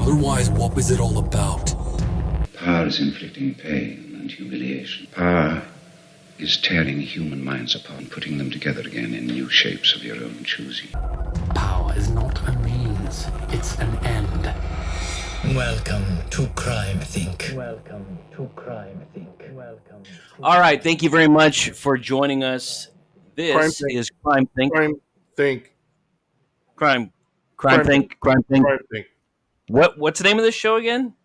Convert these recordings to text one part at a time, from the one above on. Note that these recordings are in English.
Otherwise, what was it all about? Power is inflicting pain and humiliation. Power is tearing human minds apart and putting them together again in new shapes of your own choosing. Power is not a means, it's an end. Welcome to Crime Think. Welcome to Crime Think. Welcome. All right, thank you very much for joining us. This is Crime Think. Crime Think. Crime Think. Crime Think. Crime Think. What's the name of this show again?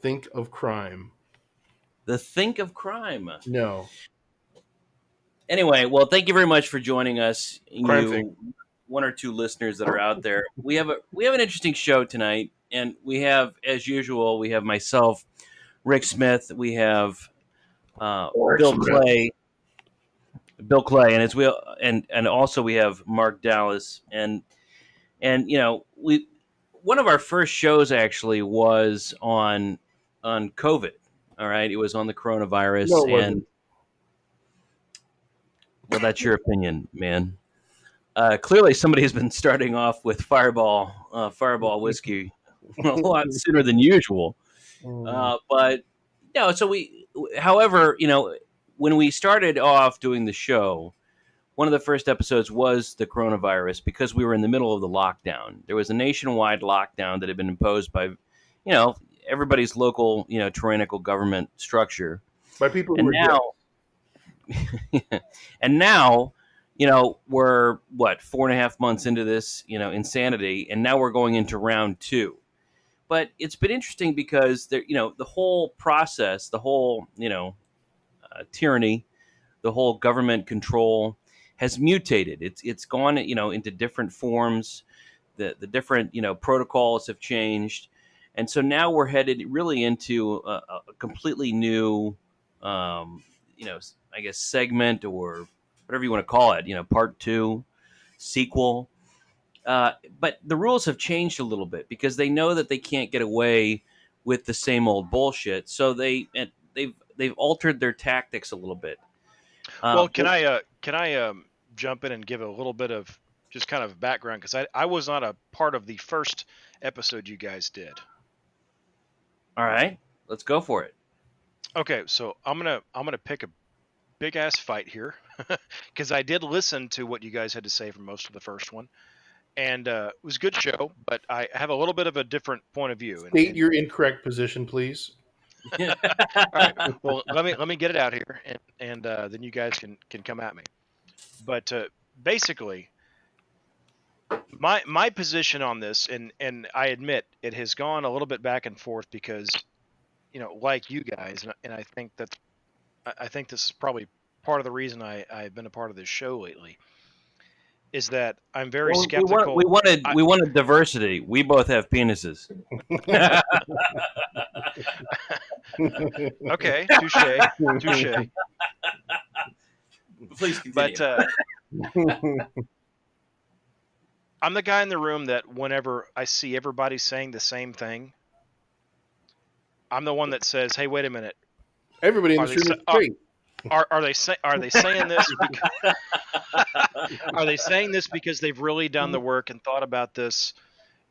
Think of Crime. The Think of Crime. No. Anyway, well, thank you very much for joining us. Crime Think. One or two listeners that are out there. We have an interesting show tonight, and we have, as usual, we have myself, Rick Smith. We have Bill Clay, and also we have Mark Dallas, and you know, one of our first shows actually was on COVID. All right, it was on the coronavirus, No, it and wasn't. well, that's your opinion, man. Clearly, somebody has been starting off with Fireball whiskey a lot sooner than usual. But so however, when we started off doing the show, one of the first episodes was the coronavirus because we were in the middle of the lockdown. There was a nationwide lockdown that had been imposed by, everybody's local, tyrannical government structure. By people who And are now, and now, we're 4.5 months into this, insanity, and now we're going into round 2. But it's been interesting because the whole process, the whole tyranny, the whole government control has mutated. It's gone into different forms. The different protocols have changed, and so now we're headed really into a completely new I guess segment or whatever you want to call it. Part 2, sequel. But the rules have changed a little bit because they know that they can't get away with the same old bullshit. So they've altered their tactics a little bit. Well, can I jump in and give a little bit of just kind of background, because I was not a part of the first episode you guys did. All right, let's go for it. Okay, so I'm gonna pick a big ass fight here because I did listen to what you guys had to say for most of the first one, and it was a good show, but I have a little bit of a different point of view. State your incorrect position, please. All right. Well, let me get it out here, and then you guys can come at me. But basically, my position on this, and I admit it has gone a little bit back and forth because, like you guys, and I think this is probably part of the reason I've been a part of this show lately, is that I'm very skeptical. We wanted diversity. We both have penises. Okay, touche. Please continue. But I'm the guy in the room that whenever I see everybody saying the same thing, I'm the one that says, "Hey, wait a minute." Everybody in the room is straight. Are they saying this? Because, are they saying this because they've really done the work and thought about this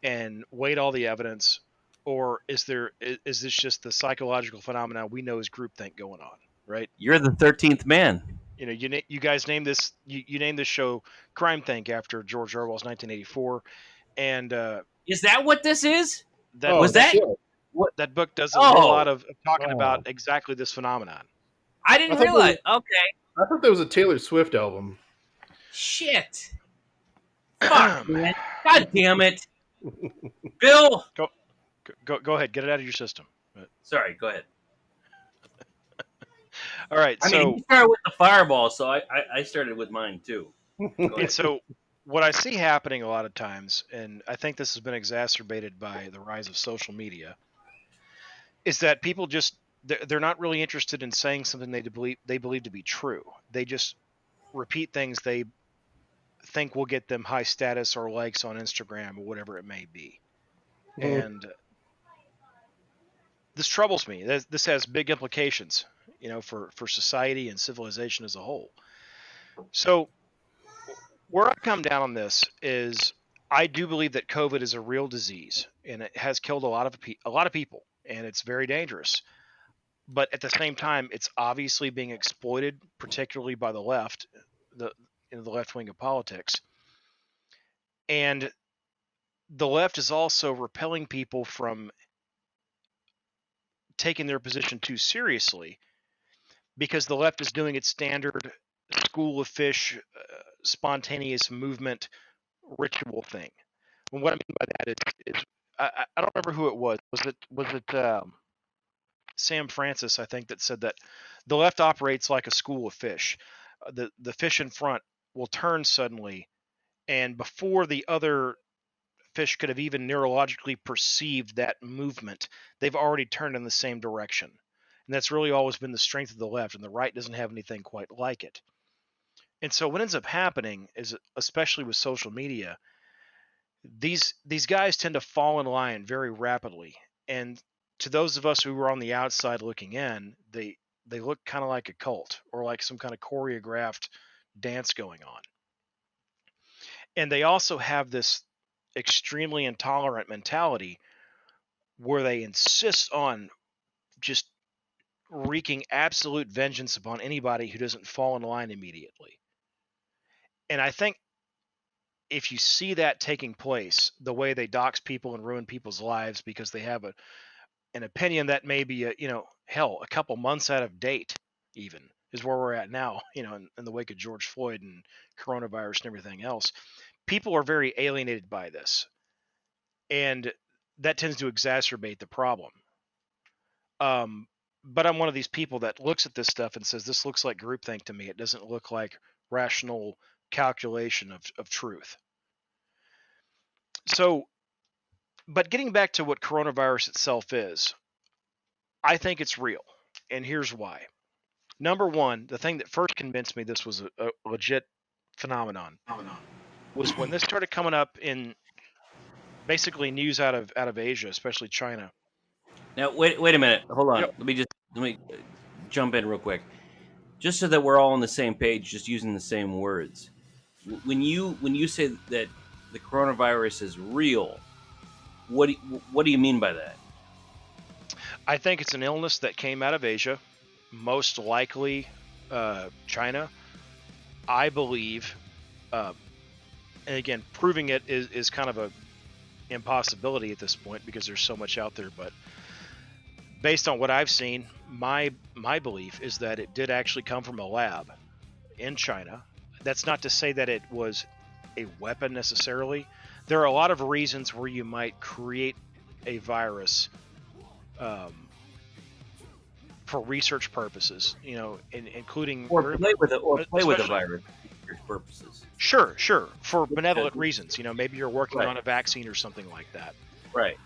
and weighed all the evidence, or is this just the psychological phenomenon we know as groupthink going on? Right? You're the 13th man. You guys named this. You named this show Crime Think after George Orwell's 1984, and is that what this is? That book does a lot of talking about exactly this phenomenon. I didn't realize. Okay. I thought that was a Taylor Swift album. Shit. Fuck, man. God damn it. Bill. Go ahead. Get it out of your system. Sorry. Go ahead. All right. I mean, you started with the Fireball, so I started with mine too. And so what I see happening a lot of times, and I think this has been exacerbated by the rise of social media, is that people just they're not really interested in saying something they believe to be true. They just repeat things they think will get them high status or likes on Instagram or whatever it may be. And this troubles me. This has big implications, for society and civilization as a whole. So where I come down on this is I do believe that COVID is a real disease, and it has killed a lot of people, and it's very dangerous. But at the same time, it's obviously being exploited, particularly by the left, the the left wing of politics, and the left is also repelling people from taking their position too seriously because the left is doing its standard school of fish, spontaneous movement ritual thing. And what I mean by that is I don't remember who it was. Was it Sam Francis? I think that said that the left operates like a school of fish. The fish in front will turn suddenly, and before the other fish could have even neurologically perceived that movement, they've already turned in the same direction. And that's really always been the strength of the left, and the right doesn't have anything quite like it. And so what ends up happening is, especially with social media, these guys tend to fall in line very rapidly. And to those of us who were on the outside looking in, they look kind of like a cult or like some kind of choreographed dance going on. And they also have this extremely intolerant mentality where they insist on just wreaking absolute vengeance upon anybody who doesn't fall in line immediately. And I think if you see that taking place, the way they dox people and ruin people's lives because they have an opinion that may be hell, a couple months out of date, even is where we're at now, in the wake of George Floyd and coronavirus and everything else. People are very alienated by this, and that tends to exacerbate the problem. But I'm one of these people that looks at this stuff and says, this looks like groupthink to me. It doesn't look like rational calculation of truth. So, but getting back to what coronavirus itself is, I think it's real. And here's why. Number one, the thing that first convinced me this was a legit phenomenon was when this started coming up in basically news out of Asia, especially China. Now, wait a minute. Hold on. Yep. Let me jump in real quick, just so that we're all on the same page, just using the same words. When you say that the coronavirus is real, what do you mean by that? I think it's an illness that came out of Asia, most likely China. I believe, and again, proving it is kind of a impossibility at this point because there's so much out there. But based on what I've seen, my belief is that it did actually come from a lab in China. That's not to say that it was a weapon necessarily. There are a lot of reasons where you might create a virus for research purposes, including Or play with it, or play with a especially- virus for purposes. Sure, for benevolent reasons. Maybe you're working Right. on a vaccine or something like that. Right.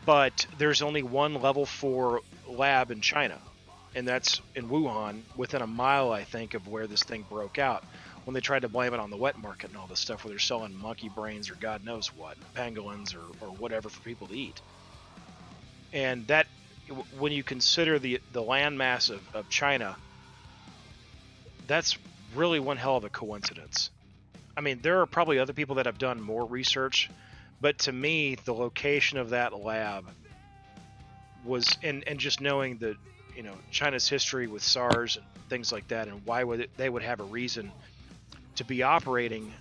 But there's only one level 4 lab in China, and that's in Wuhan, within a mile, I think, of where this thing broke out. When they tried to blame it on the wet market and all this stuff, where they're selling monkey brains or God knows what, pangolins or whatever for people to eat. And that, when you consider the landmass of China, that's really one hell of a coincidence. I mean, there are probably other people that have done more research, but to me, the location of that lab was, and just knowing that, China's history with SARS and things like that, and why they would have a reason to be operating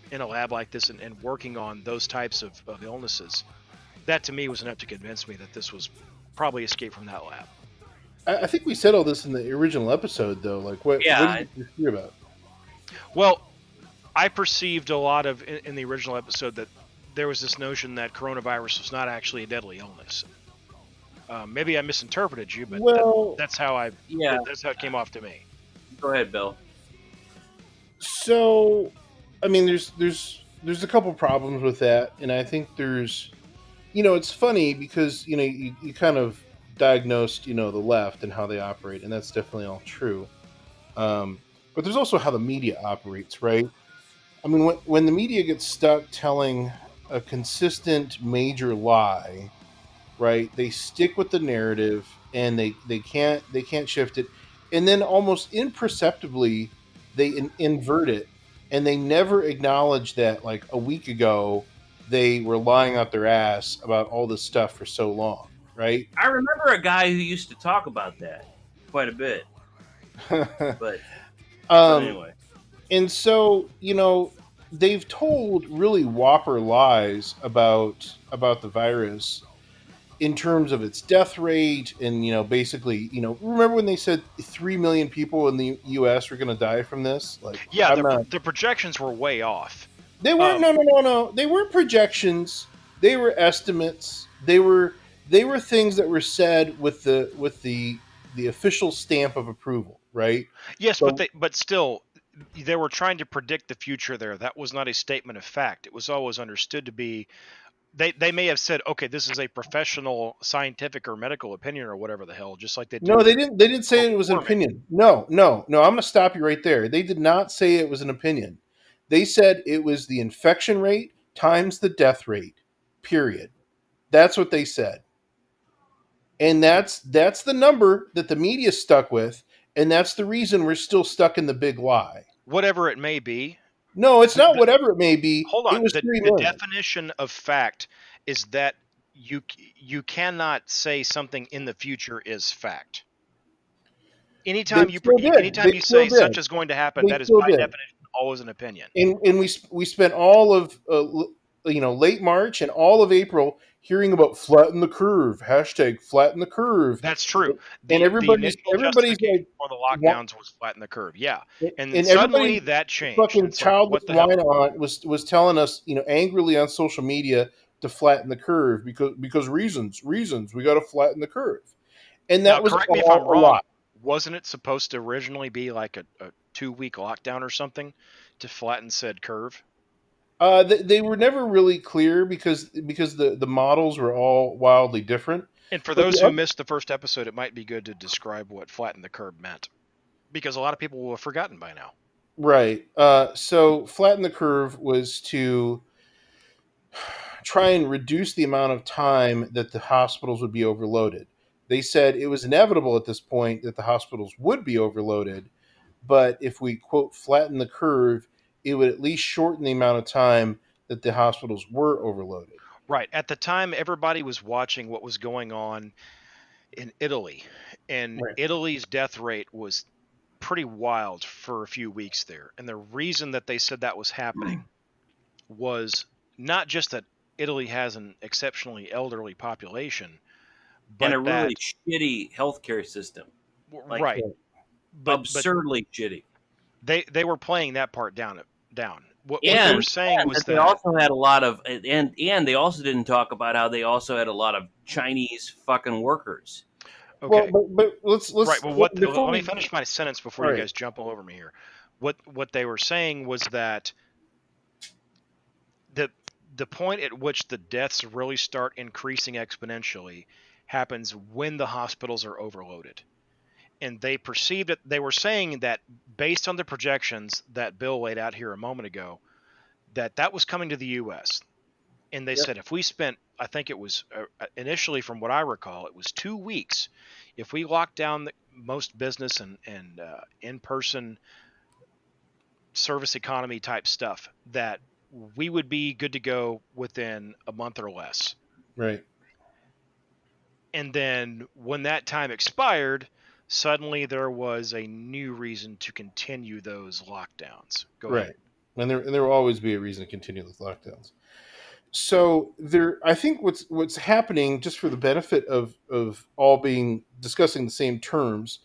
in a lab like this and working on those types of illnesses, that to me was enough to convince me that this was probably escaped from that lab. I think we said all this in the original episode, though. Like, what did you hear about? Well, I perceived a lot of in the original episode that there was this notion that coronavirus was not actually a deadly illness. Maybe I misinterpreted you, but that's how that's how it came off to me. Go ahead, Bill. So, I mean, there's a couple problems with that, and I think there's, it's funny because you kind of diagnosed the left and how they operate, and that's definitely all true. But there's also how the media operates, right? I mean, when the media gets stuck telling a consistent major lie, right? They stick with the narrative and they can't shift it, and then almost imperceptibly they invert it and they never acknowledged that like a week ago they were lying out their ass about all this stuff for so long, right? I remember a guy who used to talk about that quite a bit, but um, anyway. and so they've told really whopper lies about the virus in terms of its death rate, and basically, remember when they said 3 million people in the US were going to die from this? Like, Yeah, I'm not. the projections were way off. They weren't. Um, No. They weren't projections. They were estimates. They were things that were said with the official stamp of approval, right? yes, But but still, they were trying to predict the future there. That was not a statement of fact. It was always understood to be. They may have said, okay, this is a professional, scientific, or medical opinion, or whatever the hell, just like they no, do they with didn't. They didn't say it global was an warming. opinion. No. I'm going to stop you right there. They did not say it was an opinion. They said it was the infection rate times the death rate. Period. That's what they said, and that's the number that the media stuck with, and that's the reason we're still stuck in the big lie. Whatever it may be, No, it's not the whatever it may be. hold It on. was The 3 the million. definition of fact is that you cannot say something in the future is fact. They still did. They Anytime you still say such did. is going to happen, They that is still by did. definition always an opinion. And we spent all of late March and all of April hearing about flatten the curve, hashtag flatten the curve, That's true. and The initial everybody's justification like, for the wa- lockdowns was flatten the curve. Yeah. And then and suddenly everybody that changed. fucking It's like, childless what the whine hell? on was telling us, angrily on social media to flatten the curve because reasons we got to flatten the curve, and Now, that was correct me if I'm all a wrong. lie. Wasn't it supposed to originally be like a 2 week lockdown or something to flatten said curve? They were never really clear because the models were all wildly different. And for But those the who other, missed the first episode, it might be good to describe what flatten the curve meant because a lot of people will have forgotten by now. right. So flatten the curve was to try and reduce the amount of time that the hospitals would be overloaded. They said it was inevitable at this point that the hospitals would be overloaded, but if we quote flatten the curve, it would at least shorten the amount of time that the hospitals were overloaded. Right. At the time, everybody was watching what was going on in Italy, and Right. Italy's death rate was pretty wild for a few weeks there. And the reason that they said that was happening was not just that Italy has an exceptionally elderly population, And a but really that shitty healthcare system, like right, but absurdly shitty. they were playing that part down. What they And were saying was that they that also had a lot of, and they also didn't talk about how they also had a lot of Chinese fucking workers. Well, okay, but right. let's Well, before let me we finish my sentence before all you right. guys jump all over me here. What they were saying was that the the point at which the deaths really start increasing exponentially happens when the hospitals are overloaded. And they perceived it, they were saying that based on the projections that Bill laid out here a moment ago, that was coming to the US. And they Yep. said if we spent, I think it was initially, from what I recall, it was 2 weeks. If we locked down most business and in-person service economy type stuff, that we would be good to go within a month or less. Right. And then when that time expired, suddenly there was a new reason to continue those lockdowns. Go ahead. Right. And there will always be a reason to continue with lockdowns. So I think what's happening, just for the benefit of all being discussing the same terms,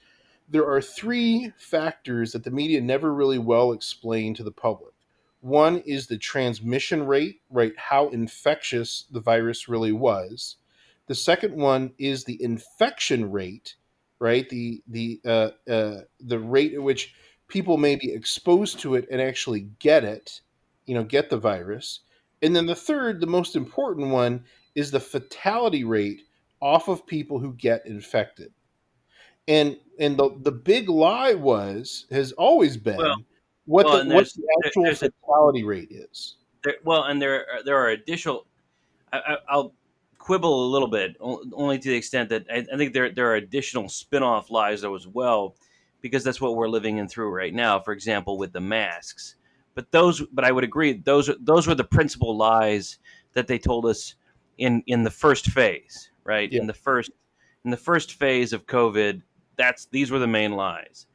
there are three factors that the media never really well explain to the public. One is the transmission rate, right? How infectious the virus really was. The second one is the infection rate, right? The rate at which people may be exposed to it and actually get it, get the virus. And then the third, the most important one, is the fatality rate off of people who get infected. And the big lie has always Well, been what well, the and what the actual there's a fatality rate is. there are additional. I'll quibble a little bit, only to the extent that I think there are additional spin-off lies though as well, because that's what we're living in through right now. For example, with the masks, but I would agree those were the principal lies that they told us in the first phase, right? Yeah. In the first phase of COVID, these were the main lies.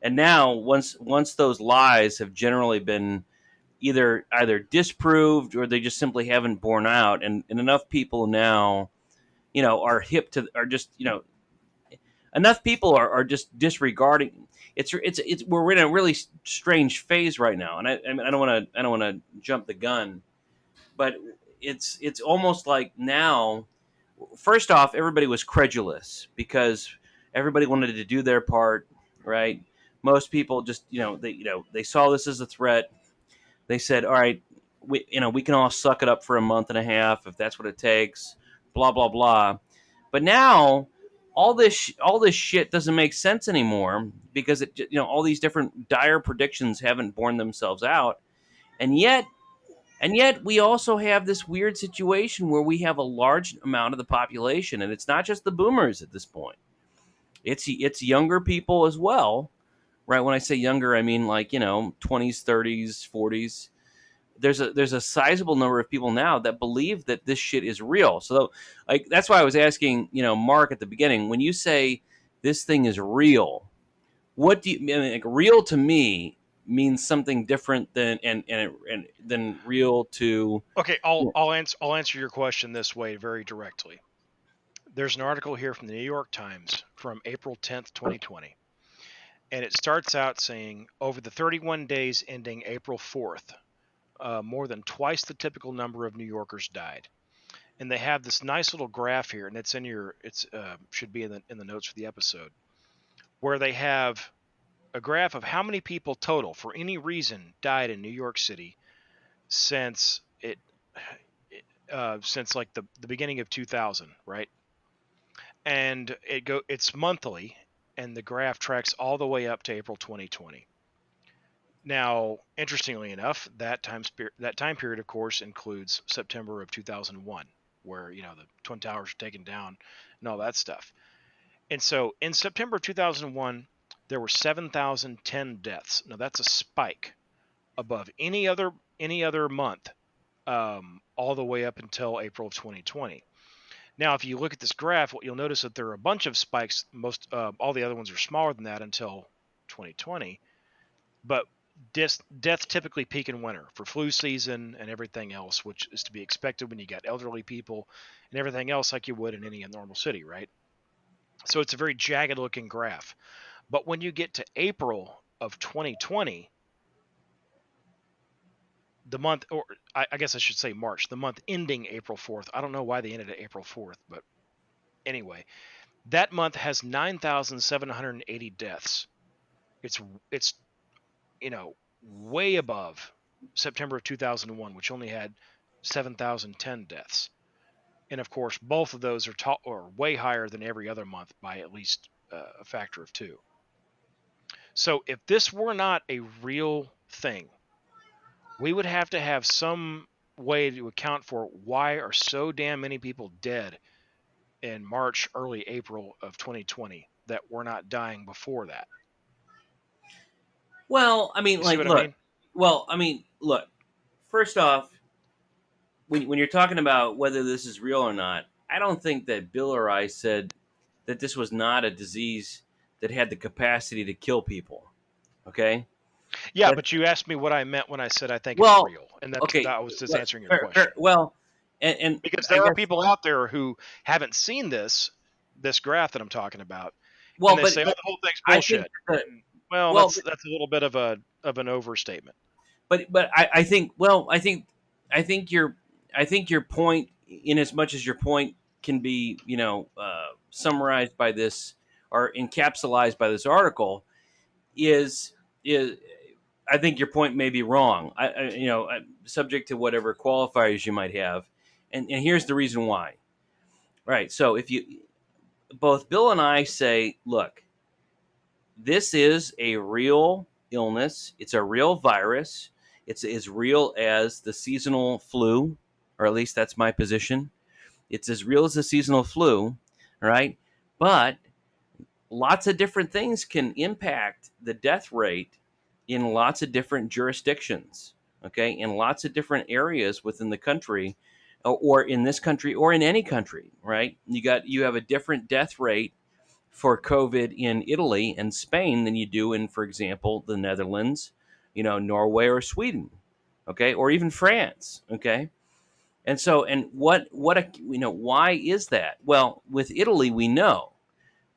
And now once those lies have generally been either disproved or they just simply haven't borne out, and enough people now, are just, enough people are just disregarding. It's we're in a really strange phase right now, and I mean, I don't want to jump the gun, but it's almost like now. First off, everybody was credulous because everybody wanted to do their part, right? Most people just they saw this as a threat. They said, all right, we can all suck it up for a month and a half if that's what it takes, blah blah blah. But now all this shit doesn't make sense anymore because all these different dire predictions haven't borne themselves out, and yet we also have this weird situation where we have a large amount of the population, and it's not just the boomers at this point. It's younger people as well, right? When I say younger, I mean like 20s, 30s, 40s. There's a sizable number of people now that believe that this shit is real. So like that's why I was asking, Mark at the beginning, when you say this thing is real, what do you I mean? Like, real to me means something different than than real to. Okay, I'll answer your question this way very directly. There's an article here from the New York Times from April 10th, 2020. And it starts out saying over the 31 days ending April 4th, more than twice the typical number of New Yorkers died. And they have this nice little graph here, and it's should be in the notes for the episode, where they have a graph of how many people total for any reason died in New York City since since like the beginning of 2000, right? And it's monthly, and the graph tracks all the way up to April 2020. Now, interestingly enough, that time period, of course, includes September of 2001, where the Twin Towers were taken down and all that stuff. And so, in September of 2001, there were 7,010 deaths. Now, that's a spike above any other month, all the way up until April of 2020. Now, if you look at this graph, what you'll notice that there are a bunch of spikes. All the other ones are smaller than that until 2020, but deaths typically peak in winter for flu season and everything else, which is to be expected when you got elderly people and everything else like you would in any normal city, right? So it's a very jagged looking graph. But when you get to April of 2020, the month, or I guess I should say March, the month ending April 4th. I don't know why they ended at April 4th, but anyway, that month has 9,780 deaths. It's way above September of 2001, which only had 7,010 deaths. And of course, both of those are way higher than every other month by at least a factor of 2. So if this were not a real thing, we would have to have some way to account for why are so damn many people dead in March, early April of 2020 that were not dying before that. Well, I mean, You see what I look. mean? Well, I mean, look. First off, when you're talking about whether this is real or not, I don't think that Bill or I said that this was not a disease that had the capacity to kill people. Okay. Yeah, That, but you asked me what I meant when I said I think well, it's real, and okay. that was just answering your Fair, question. well, and Because I there are guess, people out there who haven't seen this graph that I'm talking about, well, and they say, "Oh, the whole thing's I think bullshit." Well, well, that's a little bit of an overstatement. but I think I think your point, in as much as your point can be summarized by this or encapsulated by this article, is I think your point may be wrong. Subject to whatever qualifiers you might have, and here's the reason why. Right. So if you both Bill and I say, look, this is a real illness. It's a real virus. It's as real as the seasonal flu, or at least that's my position. It's as real as the seasonal flu, right? But lots of different things can impact the death rate in lots of different jurisdictions, okay, in lots of different areas within the country, or in this country or in any country, right? You have a different death rate for COVID in Italy and Spain than you do in, for example, the Netherlands, Norway or Sweden, okay, or even France, okay. And so, and why is that? Well, with Italy, we know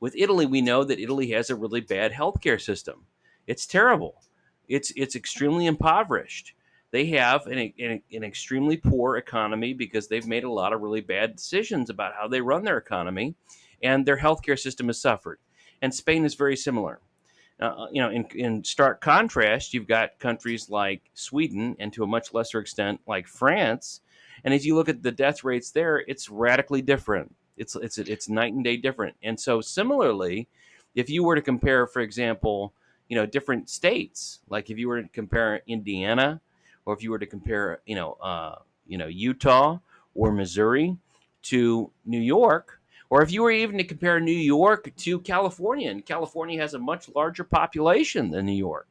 that Italy has a really bad healthcare system. It's terrible. It's extremely impoverished. They have an extremely poor economy because they've made a lot of really bad decisions about how they run their economy, and their healthcare system has suffered. And Spain is very similar. In stark contrast, you've got countries like Sweden, and to a much lesser extent, like France. And if you look at the death rates there, it's radically different. It's night and day different. And so, similarly, if you were to compare, for example, different states, like if you were to compare Indiana, or if you were to compare, Utah or Missouri to New York, or if you were even to compare New York to California, and California has a much larger population than New York.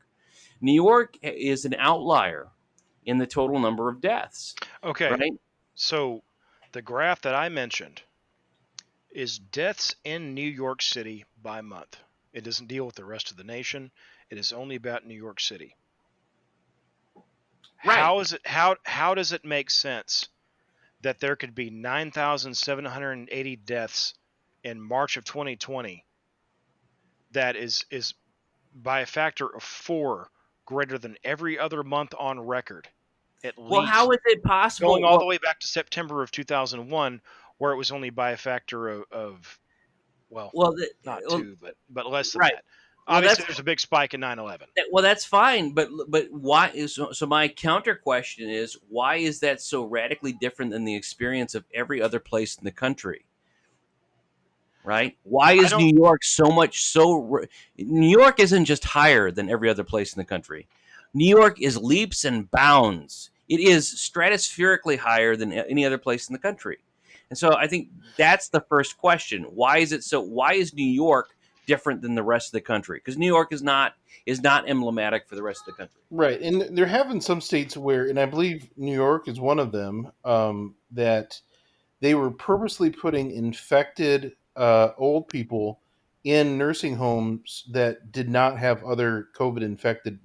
New York is an outlier in the total number of deaths, Okay, right? so the graph that I mentioned is deaths in New York City by month. It doesn't deal with the rest of the nation. It is only about New York City. Right. How does it make sense that there could be 9,780 deaths in March of 2020 that is by a factor of 4 greater than every other month on record, at Well, how least, is it going possible? all the Well, way back to September of 2001, where it was only by a factor of well, well, not well, 2, but less than right. that. Well, Obviously, there's a big spike in 9/11. that's fine, but why is so? My counter question is, why is that so radically different than the experience of every other place in the country? Right? Why I is don't New York so much so? New York isn't just higher than every other place in the country. New York is leaps and bounds. It is stratospherically higher than any other place in the country. And so I think that's the first question. Why is it so? Why is New York different than the rest of the country? Because New York is not emblematic for the rest of the country. Right, and there have been some states where, and I believe New York is one of them, that they were purposely putting infected old people in nursing homes that did not have other COVID infected,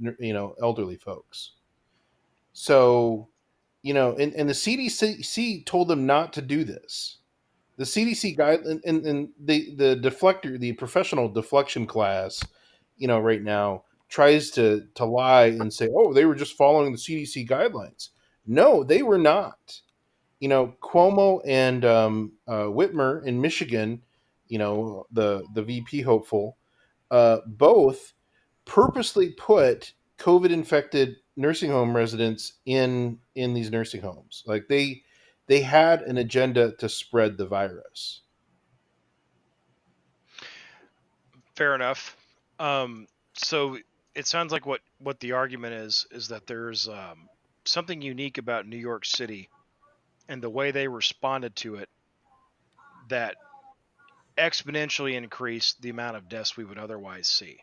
elderly folks. So, and the CDC told them not to do this. The CDC guide and the deflector, the professional deflection class, right now tries to lie and say, oh, they were just following the CDC guidelines. No, they were not. Cuomo and Whitmer in Michigan, the VP hopeful, both purposely put COVID infected nursing home residents in these nursing homes. Like they had an agenda to spread the virus. Fair enough. So it sounds like what the argument is that there's something unique about New York City and the way they responded to it that exponentially increased the amount of deaths we would otherwise see.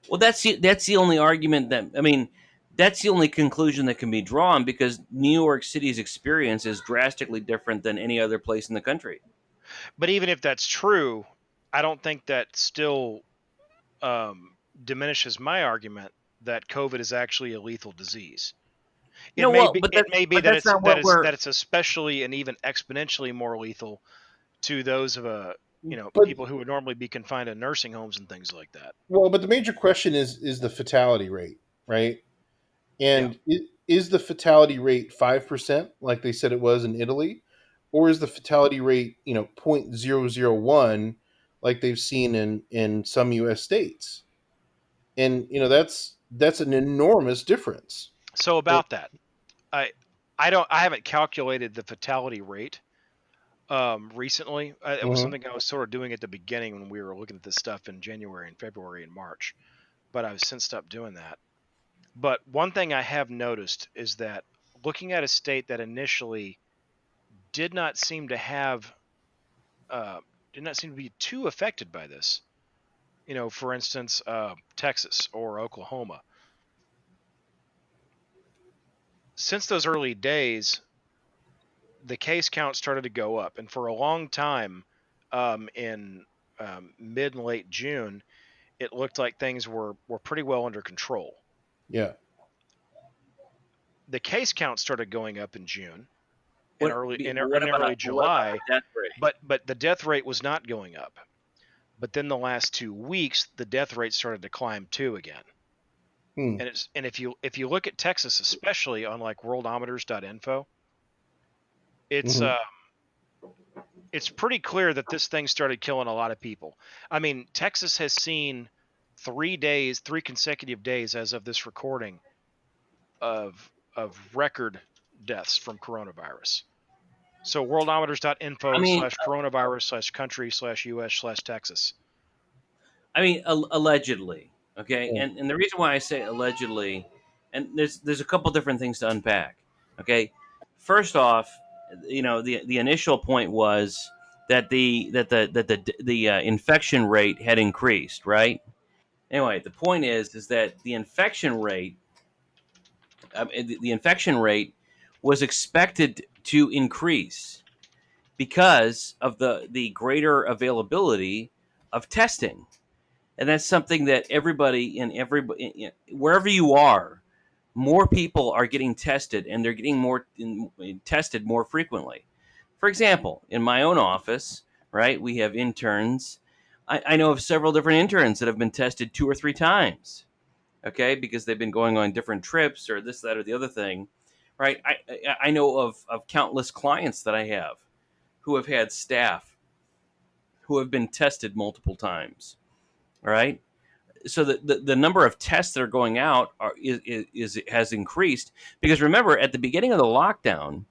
Well, that's the only argument that I mean. That's the only conclusion that can be drawn because New York City's experience is drastically different than any other place in the country. But even if that's true, I don't think that still diminishes my argument that COVID is actually a lethal disease. It may Well, be but it may be that that's it's not that what it's we're. that it's especially and even exponentially more lethal to those of But people who would normally be confined to nursing homes and things like that. but the major question is the fatality rate, right? Yeah. And is the fatality rate 5%, like they said it was in Italy, or is the fatality rate 0.001, like they've seen in some U.S. states? And that's an enormous difference. So It, about that, I I haven't calculated the fatality rate recently. It was Mhm. something I was sort of doing at the beginning when we were looking at this stuff in January and February and March, but I've since stopped doing that. But one thing I have noticed is that looking at a state that initially did not seem to have uh, did not seem to be too affected by this, for instance, Texas or Oklahoma. since those early days, the case count started to go up, and for a long time, in mid and late June, it looked like things were pretty well under control. Yeah. The case count started going up in June and What early in, what in early about July, the death rate? but the death rate was not going up. But then the last 2 weeks, the death rate started to climb too again. Hmm. And if you look at Texas, especially on like worldometers.info, it's Mhm. it's pretty clear that this thing started killing a lot of people. I mean, Texas has seen 3 consecutive days as of this recording of record deaths from coronavirus. So I worldometers.info mean, slash coronavirus slash country slash US slash Texas. allegedly, okay, Yeah. and the reason why I say allegedly, and there's a couple different things to unpack. Okay, first off, the initial point was that the infection rate had increased, right? Anyway, the point is that the infection rate was expected to increase because of the greater availability of testing. And that's something that wherever you are, more people are getting tested, and they're getting tested more frequently. For example, in my own office, right, we have interns. I know of several different interns that have been tested 2 or 3 times, okay, because they've been going on different trips or this, that, or the other thing, right? I know of countless clients that I have who have had staff who have been tested multiple times, all right? So the number of tests that are going out has increased, because remember, at the beginning of the lockdown,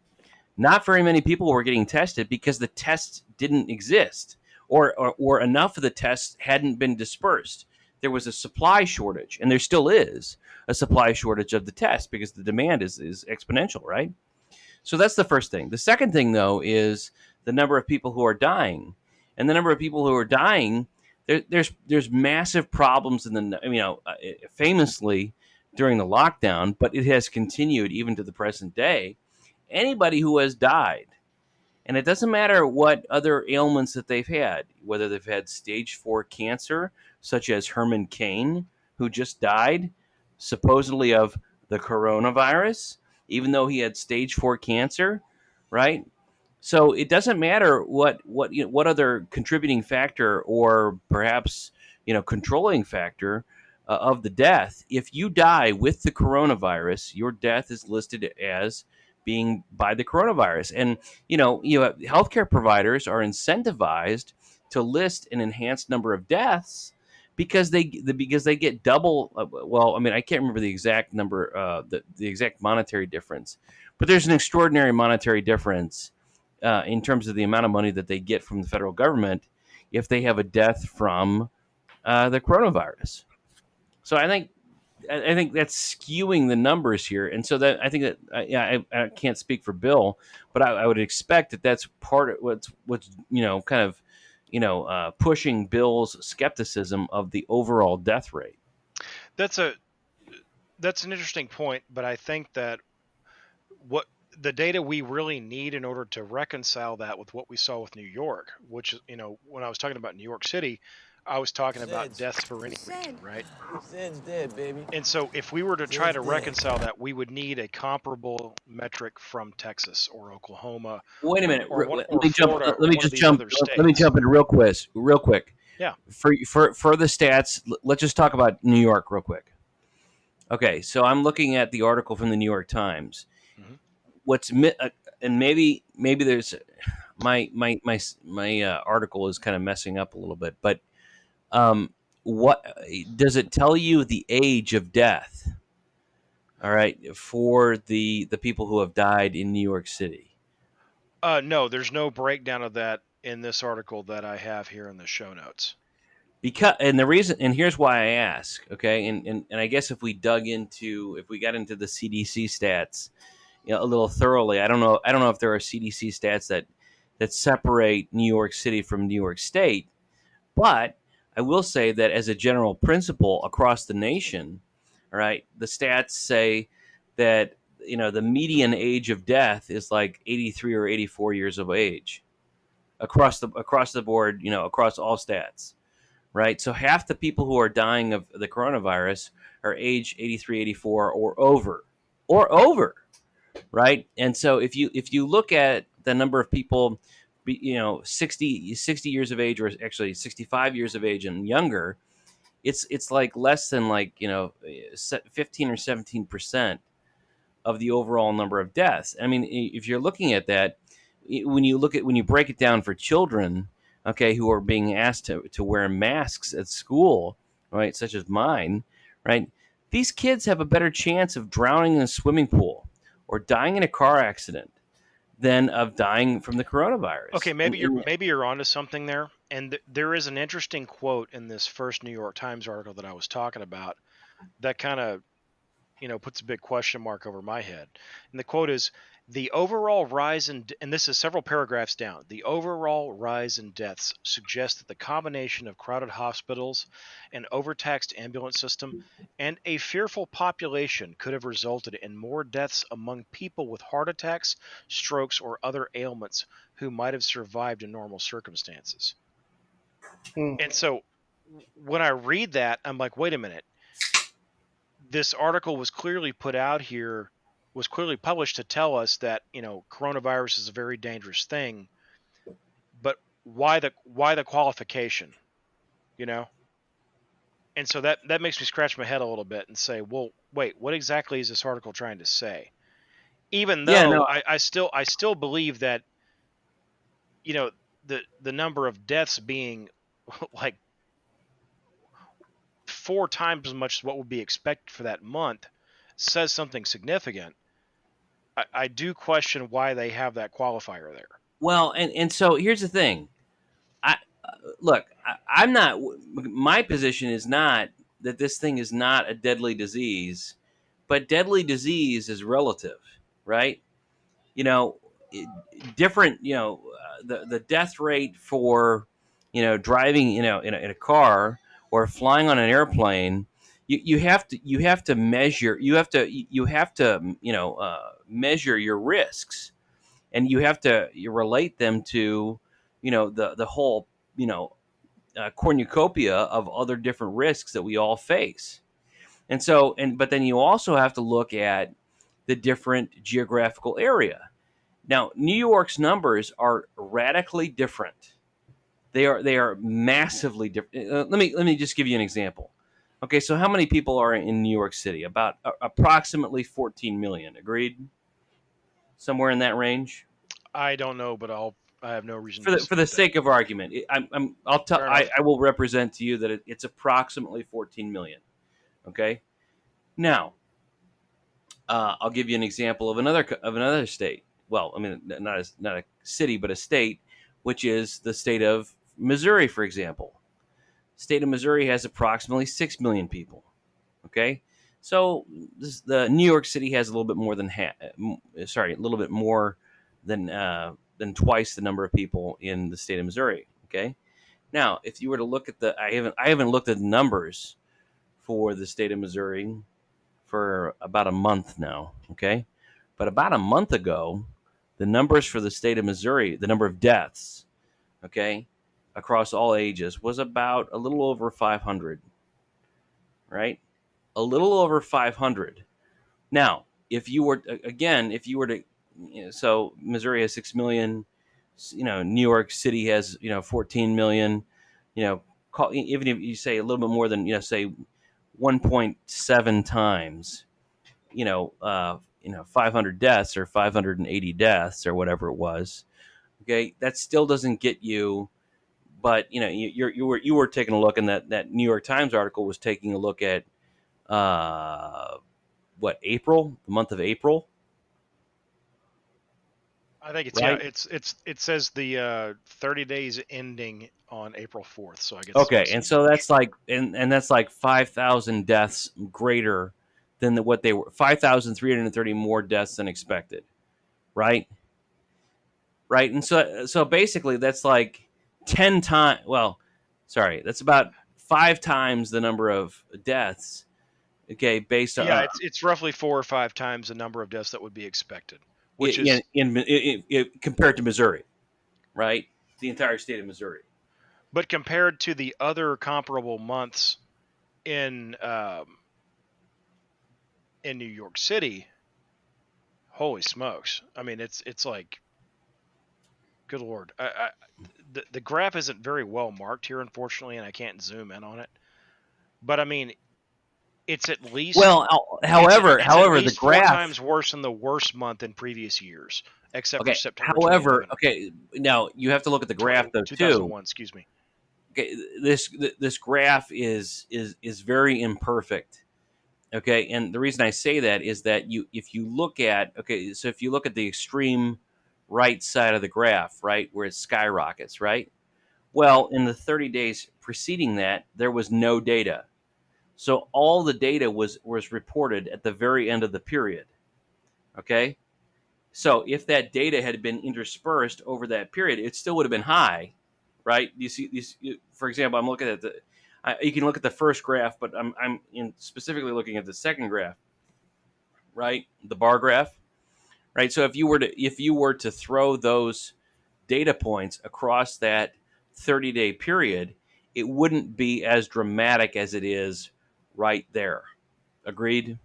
not very many people were getting tested because the tests didn't exist, or enough of the tests hadn't been dispersed. There was a supply shortage, and there still is a supply shortage of the test because the demand is exponential, right? So that's the first thing. The second thing, though, is the number of people who are dying, and the number of people who are dying. There's massive problems in the famously during the lockdown, but it has continued even to the present day. Anybody who has died, and it doesn't matter what other ailments that they've had, whether they've had stage 4 cancer, such as Herman Cain, who just died supposedly of the coronavirus, even though he had stage 4 cancer, right? So it doesn't matter what other contributing factor, or perhaps controlling factor of the death. If you die with the coronavirus, your death is listed as being by the coronavirus. And healthcare providers are incentivized to list an enhanced number of deaths because they get double. Well, I mean, I can't remember the exact number, the exact monetary difference, but there's an extraordinary monetary difference in terms of the amount of money that they get from the federal government if they have a death from the coronavirus. So I think that's skewing the numbers here, and so that I think that I can't speak for Bill, but I would expect that that's part of what's kind of pushing Bill's skepticism of the overall death rate. That's a that's an interesting point, but I think that what the data we really need in order to reconcile that with what we saw with New York, which when I was talking about New York City, I was talking about deaths for any reason, right? Zed's dead, baby. And so if we were to try to Zed's dead. reconcile that, we would need a comparable metric from Texas or Oklahoma Wait a minute. or Let or me jump. Florida Let or me one of just these jump. other Let me states. jump in real quick. Yeah. For the stats, let's just talk about New York real quick. Okay, so I'm looking at the article from the New York Times. Mm-hmm. And maybe there's my article is kind of messing up a little bit, but what does it tell you the age of death? All right, for the people who have died in New York City. No, there's no breakdown of that in this article that I have here in the show notes. And the reason, and here's why I ask, okay, and I guess if we got into the CDC stats, a little thoroughly, I don't know if there are CDC stats that separate New York City from New York State, but I will say that as a general principle across the nation, all right, the stats say that the median age of death is like 83 or 84 years of age across the board, across all stats, right? So half the people who are dying of the coronavirus are age 83, 84 or over, right? And so if you look at the number of people, 60 years of age, or actually 65 years of age and younger, it's like less than 15 or 17% of the overall number of deaths. I mean, if you're looking at that, when you break it down for children, okay, who are being asked to wear masks at school, right, such as mine, right, these kids have a better chance of drowning in a swimming pool or dying in a car accident than of dying from the Okay, coronavirus. maybe you're onto something there. And there is an interesting quote in this first New York Times article that I was talking about that kind of puts a big question mark over my head. And the quote is, the overall rise in, and this is several paragraphs down, the overall rise in deaths suggests that the combination of crowded hospitals, an overtaxed ambulance system, and a fearful population could have resulted in more deaths among people with heart attacks, strokes, or other ailments who might have survived in normal circumstances. Hmm. And so when I read that, I'm like, wait a minute. This article was clearly put out here, was clearly published to tell us that coronavirus is a very dangerous thing, but why the qualification, you know? And so that makes me scratch my head a little bit and say, well, wait, what exactly is this article trying to say? Even Yeah, though no, I still believe that the number of deaths being like 4 times as much as what would be expected for that month says something significant. I do question why they have that qualifier there. well, and so here's the thing. I look, I'm not. My position is not that this thing is not a deadly disease, but deadly disease is relative, right? You know, different. The death rate for driving in a car or flying on an airplane. You have to measure. You have to measure your risks, and you relate them to the whole cornucopia of other different risks that we all face. And so, but then you also have to look at the different geographical area. Now, New York's numbers are radically different. They are massively different. Let me just give you an example. Okay, so how many people are in New York City? About approximately 14 million. Agreed? Somewhere in that range. I don't know, but I have no reason For to the dispute that. sake of argument, I'll tell Fair enough. I will represent to you that it's approximately 14 million. Okay. Now, I'll give you an example of another state. Well, I mean, not a city, but a state, which is the state of Missouri, for example. State of Missouri has approximately 6 million people. Okay, so the New York City has a little bit more than a little bit more than twice the number of people in the state of Missouri. Okay, now if you were to look at I haven't looked at the numbers for the state of Missouri for about a month now. Okay, but about a month ago, the numbers for the state of Missouri, the number of deaths, okay, across all ages was about a little over 500. Right, a little over 500. Now, if you were to, so Missouri has 6 million. New York City has 14 million. Even if you say a little bit more than say 1.7 times, 500 deaths or 580 deaths or whatever it was. Okay, that still doesn't get you. But you were taking a look, and that New York Times article was taking a look at April, the month of April, I think it's right? it says the 30 days ending on April 4th. So I Okay, guess and so that's like and that's like 5,000 deaths greater than what they were, 5,330 more deaths than expected, right? Right, and so basically that's like 10 times. Well, sorry, that's about 5 times the number of deaths Okay, based Yeah, on it's roughly 4 or 5 times the number of deaths that would be expected, which is compared to Missouri, right? The entire state of Missouri. but compared to the other comparable months in New York City, holy smokes! I mean, it's like, good lord. The graph isn't very well marked here, unfortunately, and I can't zoom in on it. But I mean, it's at least Well, it's it's at however, the least 4 graph. times worse than the worst month in previous years, except for Okay, September however, 2011. okay, now you have to look at the graph though too. 2001, excuse me. Okay, this graph is very imperfect. Okay, and the reason I say that is that if you look at so if you look at the extreme right side of the graph, right, where it skyrockets, right? Well, in the 30 days preceding that, there was no data. So all the data was reported at the very end of the period. Okay? So if that data had been interspersed over that period, it still would have been high, right? You see, for example, I'm looking at you can look at the first graph, but I'm specifically looking at the second graph, right? The bar graph, right? So if you were to throw those data points across that 30-day period, it wouldn't be as dramatic as it is right there. Agreed?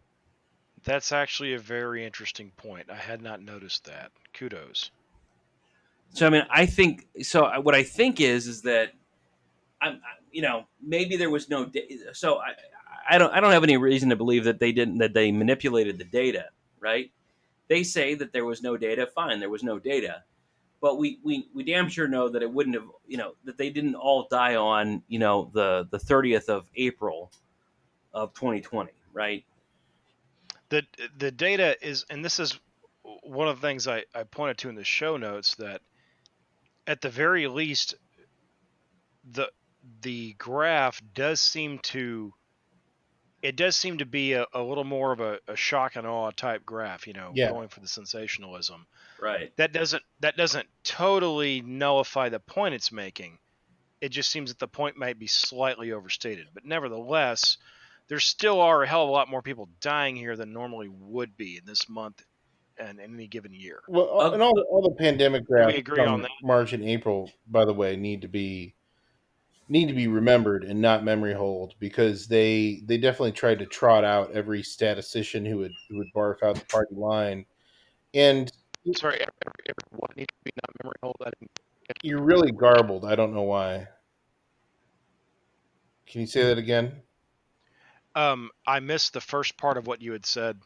That's actually a very interesting point. I had not noticed that. Kudos. So I mean, I think so. What I think is that maybe there was no so I don't have any reason to believe that they manipulated the data, right? They say that there was no data. Fine, there was no data, but we damn sure know that it wouldn't have, that they didn't all die on, the 30th of April of 2020, right? The the data is, and this is one of the things I pointed to in the show notes, that at the very least the the graph does seem to be a little more of a shock and awe type graph, Yeah. going for the sensationalism. Right. That doesn't totally nullify the point it's making. It just seems that the point might be slightly overstated. But nevertheless, there still are a hell of a lot more people dying here than normally would be in this month and in any given year. Well, and all the pandemic Do we graphs agree on from that? March and April, by the way, need to be remembered and not memory hold, because they definitely tried to trot out every statistician who would barf out the party line, and Sorry, what needs to be not memory hold? I didn't catch you're really garbled. I don't know why. Can you say that again? that. I missed the first part of what you had said.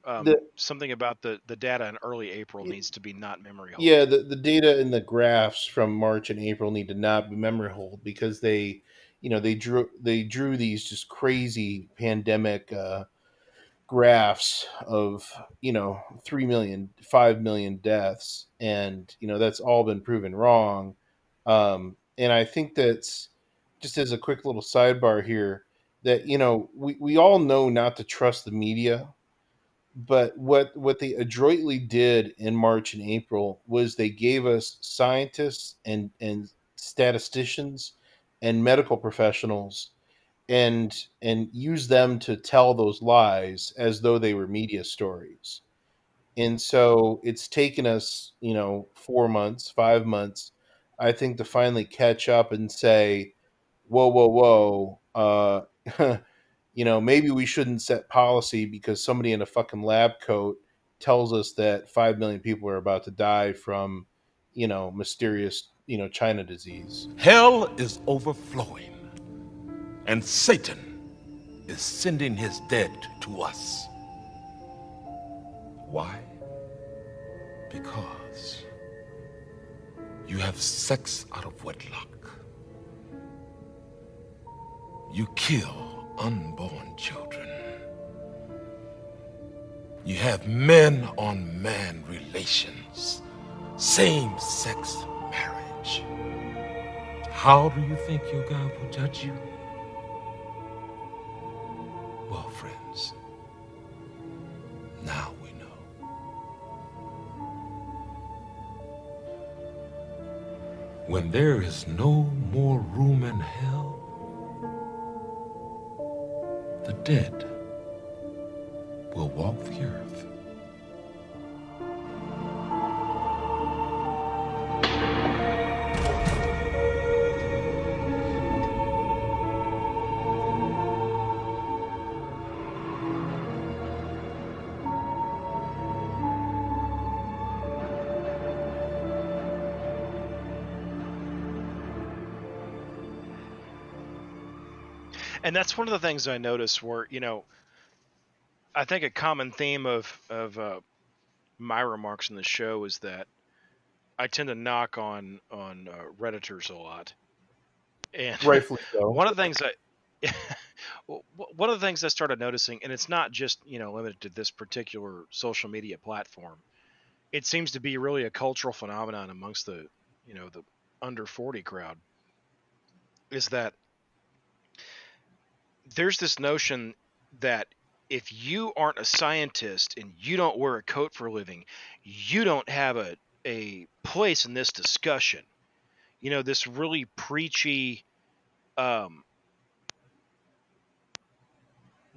The Something about the data in early April needs to be not memory hold. Yeah, the data in the graphs from March and April need to not be memory hold, because they drew these just crazy pandemic graphs of 3 million, 5 million deaths, and that's all been proven wrong. And I think that's, just as a quick little sidebar here, that we all know not to trust the media, but what they adroitly did in March and April was they gave us scientists and statisticians and medical professionals, and use them to tell those lies as though they were media stories. And so it's taken us, 4 months, 5 months, I think, to finally catch up and say, whoa, whoa, whoa, maybe we shouldn't set policy because somebody in a fucking lab coat tells us that 5 million people are about to die from, mysterious, China disease. Hell is overflowing, and Satan is sending his dead to us. Why? Because you have sex out of wedlock. You kill unborn children. You have men on man relations, same-sex marriage. How do you think your God will judge you? Well, friends, now we know. When there is no more room in hell, the dead will walk the earth. And that's one of the things I noticed where, I think a common theme of my remarks in the show is that I tend to knock on Redditors a lot. And Rightfully so. one of the things I one of the things I started noticing, and it's not just limited to this particular social media platform. It seems to be really a cultural phenomenon amongst the under 40 crowd. Is that there's this notion that if you aren't a scientist and you don't wear a coat for a living, you don't have a place in this discussion. This really preachy,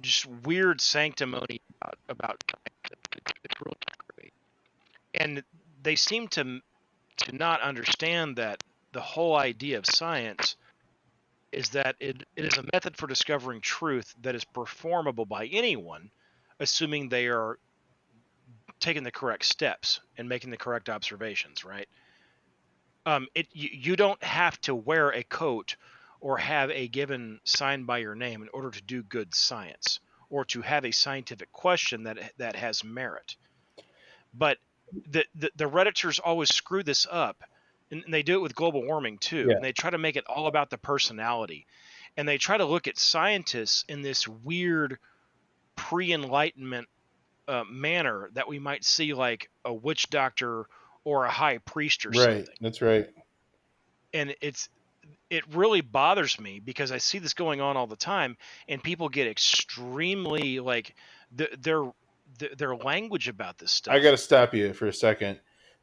just weird sanctimony about it's really great. And they seem to not understand that the whole idea of science is that it is a method for discovering truth that is performable by anyone, assuming they are taking the correct steps and making the correct observations, right? You don't have to wear a coat or have a given sign by your name in order to do good science or to have a scientific question that has merit. But the Redditors always screw this up, and they do it with global warming too. Yeah. And they try to make it all about the personality, and they try to look at scientists in this weird pre-enlightenment manner that we might see like a witch doctor or a high priest or Right. something. That's right. And it really bothers me because I see this going on all the time, and people get extremely like their language about this stuff. I got to stop you for a second.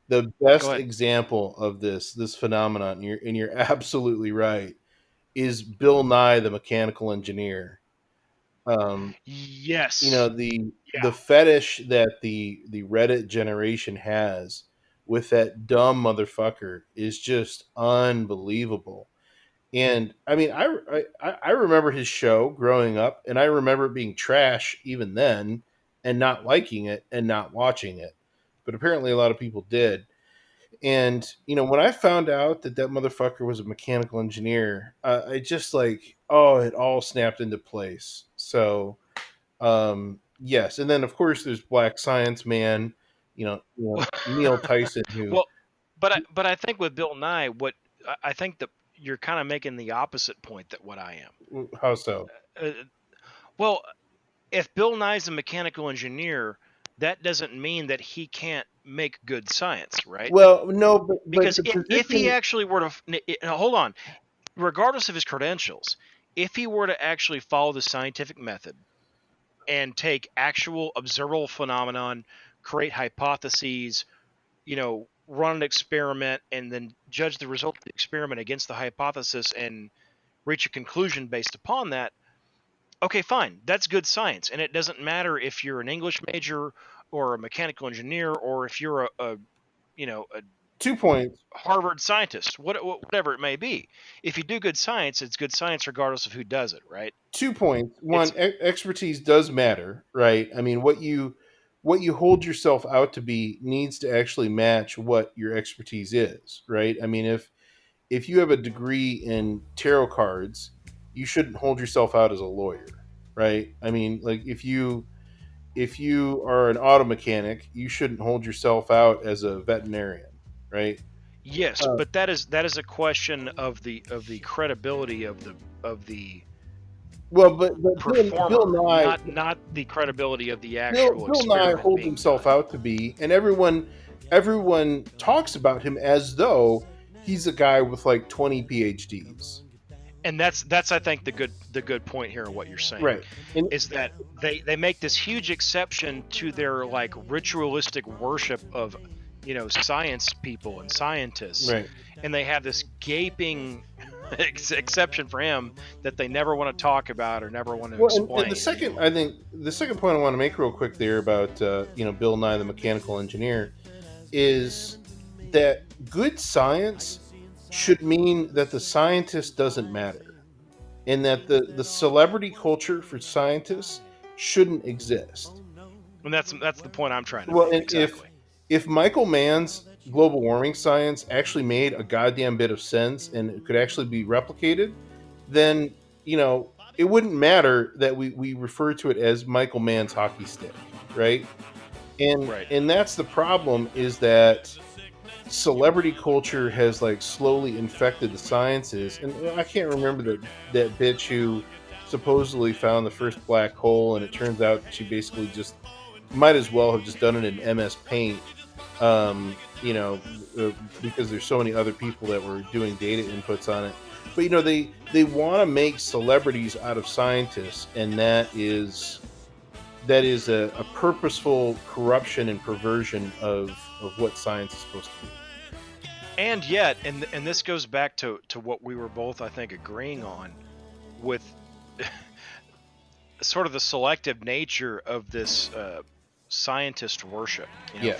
The Go best ahead. example of this phenomenon, and you're absolutely right, is Bill Nye, the mechanical engineer. Yes. The Yeah. fetish that the Reddit generation has with that dumb motherfucker is just unbelievable. And I mean, I remember his show growing up, and I remember it being trash even then, and not liking it and not watching it. But apparently, a lot of people did. And when I found out that motherfucker was a mechanical engineer, I just like, oh, it all snapped into place. So, yes, and then of course there's Black Science Man, Neil Tyson, who Well, but I think with Bill Nye, what I think that you're kind of making the opposite point that what I am. how so? Well, if Bill Nye's a mechanical engineer, that doesn't mean that he can't make good science, right? Well, no, but Because the if he position, actually were to hold on, regardless of his credentials, if he were to actually follow the scientific method and take actual observable phenomenon, create hypotheses, run an experiment, and then judge the result of the experiment against the hypothesis and reach a conclusion based upon that, okay, fine. That's good science. And it doesn't matter if you're an English major or a mechanical engineer or if you're a 2 points. Harvard scientist, whatever it may be. If you do good science, it's good science regardless of who does it, right? 2 points. One, expertise does matter, right? I mean, what you hold yourself out to be needs to actually match what your expertise is, right? I mean, if you have a degree in tarot cards, you shouldn't hold yourself out as a lawyer, right? I mean, like if you are an auto mechanic, you shouldn't hold yourself out as a veterinarian, right? Yes, but that is a question of the credibility of the Well, but performer, Bill Nye, not the credibility of the actual Bill Nye experiment holds being himself done. out to be, and everyone talks about him as though he's a guy with like 20 PhDs. And that's I think the good point here in what you're saying, Right. And is that they make this huge exception to their like ritualistic worship of science people and scientists, right. and they have this gaping exception for him that they never want to talk about or never want to Well, explain. and the second, I think, the second point I want to make real quick there about Bill Nye the Mechanical Engineer is that good science should mean that the scientist doesn't matter, and that the celebrity culture for scientists shouldn't exist. And that's the point I'm trying to Well, make. and Exactly. if Michael Mann's global warming science actually made a goddamn bit of sense and it could actually be replicated, then it wouldn't matter that we refer to it as Michael Mann's hockey stick, right? And Right. and that's the problem, is that celebrity culture has like slowly infected the sciences. And I can't remember that bitch who supposedly found the first black hole, and it turns out she basically just might as well have just done it in MS Paint, because there's so many other people that were doing data inputs on it. But they want to make celebrities out of scientists, and that is a purposeful corruption and perversion of what science is supposed to be. And yet, and this goes back to what we were both, I think, agreeing on with sort of the selective nature of this scientist worship. Yeah.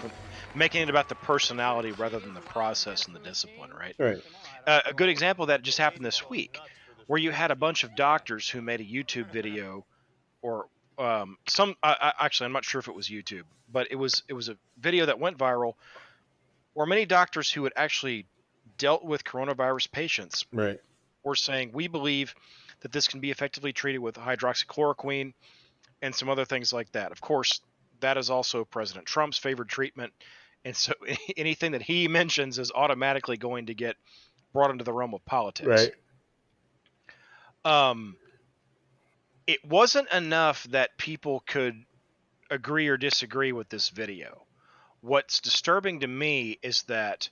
Making it about the personality rather than the process and the discipline, right? Right. A good example of that just happened this week, where you had a bunch of doctors who made a YouTube video, or actually, I'm not sure if it was YouTube, but it was a video that went viral, where many doctors who had actually dealt with coronavirus patients Right. were saying, we believe that this can be effectively treated with hydroxychloroquine and some other things like that. Of course, that is also President Trump's favored treatment, and so anything that he mentions is automatically going to get brought into the realm of politics. Right. It wasn't enough that people could agree or disagree with this video. What's disturbing to me is that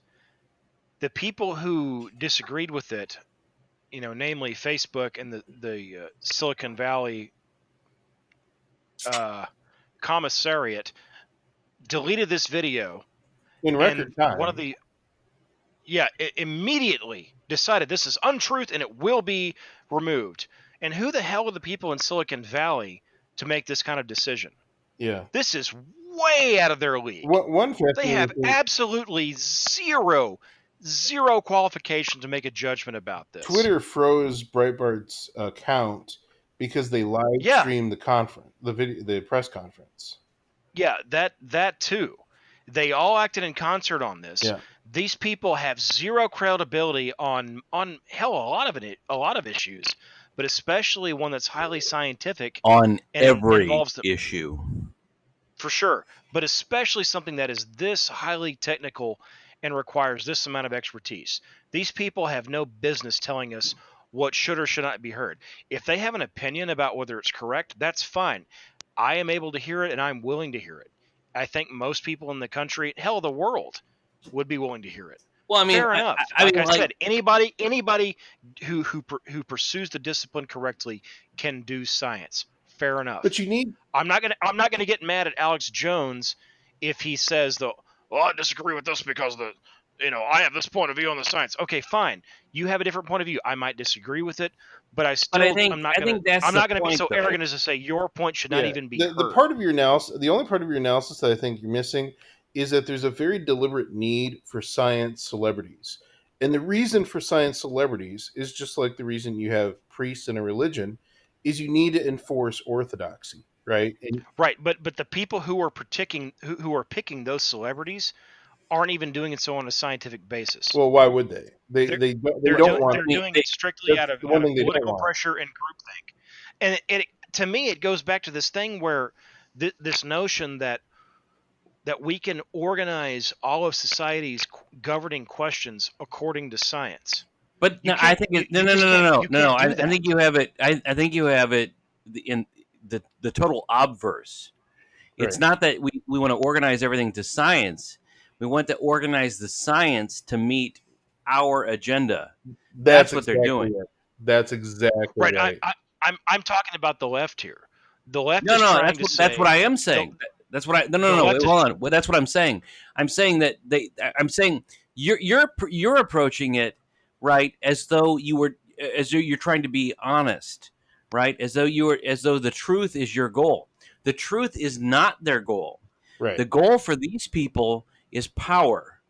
the people who disagreed with it, namely Facebook and the Silicon Valley commissariat, deleted this video In record time. One of the it immediately decided this is untruth and it will be removed. And who the hell are the people in Silicon Valley to make this kind of decision? Yeah. This is way out of their league. They have absolutely zero qualification to make a judgment about this. Twitter froze Breitbart's account because they live streamed the conference, the press conference. Yeah, that too. They all acted in concert on this. Yeah. These people have zero credibility on hell a lot of issues, but especially one that's highly scientific on every issue. For sure, but especially something that is this highly technical and requires this amount of expertise. These people have no business telling us what should or should not be heard. If they have an opinion about whether it's correct, that's fine. I am able to hear it, and I'm willing to hear it. I think most people in the country, hell, the world, would be willing to hear it. Well, I mean, fair enough. I said, anybody who pursues the discipline correctly can do science. Fair enough. But you need. I'm not gonna get mad at Alex Jones if he says I disagree with this because I have this point of view on the science. Okay, fine. You have a different point of view. I might disagree with it, but I'm not gonna be so arrogant as to say your point should not even be heard. The part of your analysis, the only part of your analysis that I think you're missing, is that there's a very deliberate need for science celebrities. And the reason for science celebrities is just like the reason you have priests in a religion, is you need to enforce orthodoxy, right? Right, but the people who are picking those celebrities aren't even doing it so on a scientific basis. Well, why would they? They're doing it strictly out of political pressure and groupthink. And to me, it goes back to this thing where this notion that we can organize all of society's governing questions according to science. But no, I think no. I think you have it. I think you have it in the total obverse. It's Right. not that we want to organize everything to science. We want to organize the science to meet our agenda. That's what they're doing. Right. That's exactly right. I'm talking about the left here. The left that's what I am saying. That's what I hold on. Well, that's what I'm saying. I'm saying that you're approaching it right as though you were as though you're trying to be honest, right? As though the truth is your goal. The truth is not their goal. Right. The goal for these people is power,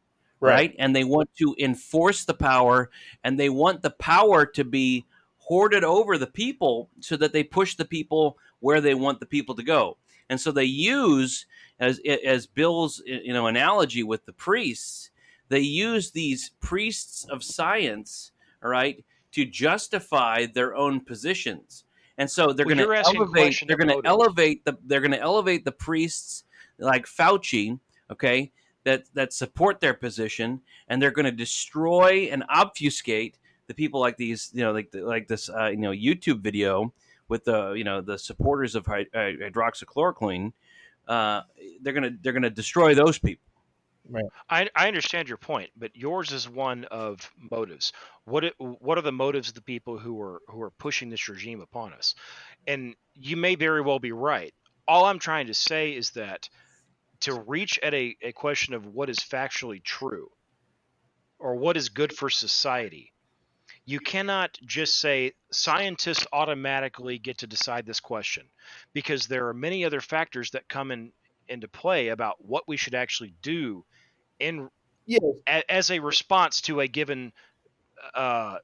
Right. right? And they want to enforce the power, and they want the power to be hoarded over the people so that they push the people where they want the people to go. And so they use, as Bill's analogy with the priests, they use these priests of science, all right, to justify their own positions. And so they're Well, going to you're asking a elevate. question They're of going to motive. elevate the. They're going to elevate the priests like Fauci, okay, that support their position, and they're going to destroy and obfuscate the people like these, like this, YouTube video with the supporters of hydroxychloroquine. They're gonna destroy those people. Right. I understand your point, but yours is one of motives. What are the motives of the people who are pushing this regime upon us? And you may very well be right. All I'm trying to say is that to reach at a question of what is factually true or what is good for society, you cannot just say scientists automatically get to decide this question, because there are many other factors that come into play about what we should actually do in Yes. as a response to a given uh,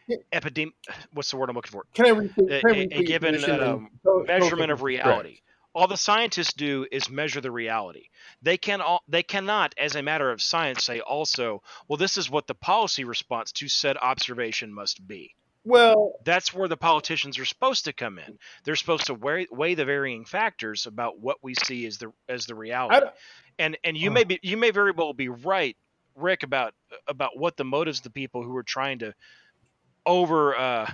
Yeah. epidemic. What's the word I'm looking for? Can I restate, A your given position and tell us if measurement this of is correct? reality. All the scientists do is measure the reality. They cannot, as a matter of science, say also, well, this is what the policy response to said observation must be. Well, That's where the politicians are supposed to come in. They're supposed to weigh the varying factors about what we see as the I reality. don't, And uh, you may very well be right, Rick, about what the motives of the people who are trying to over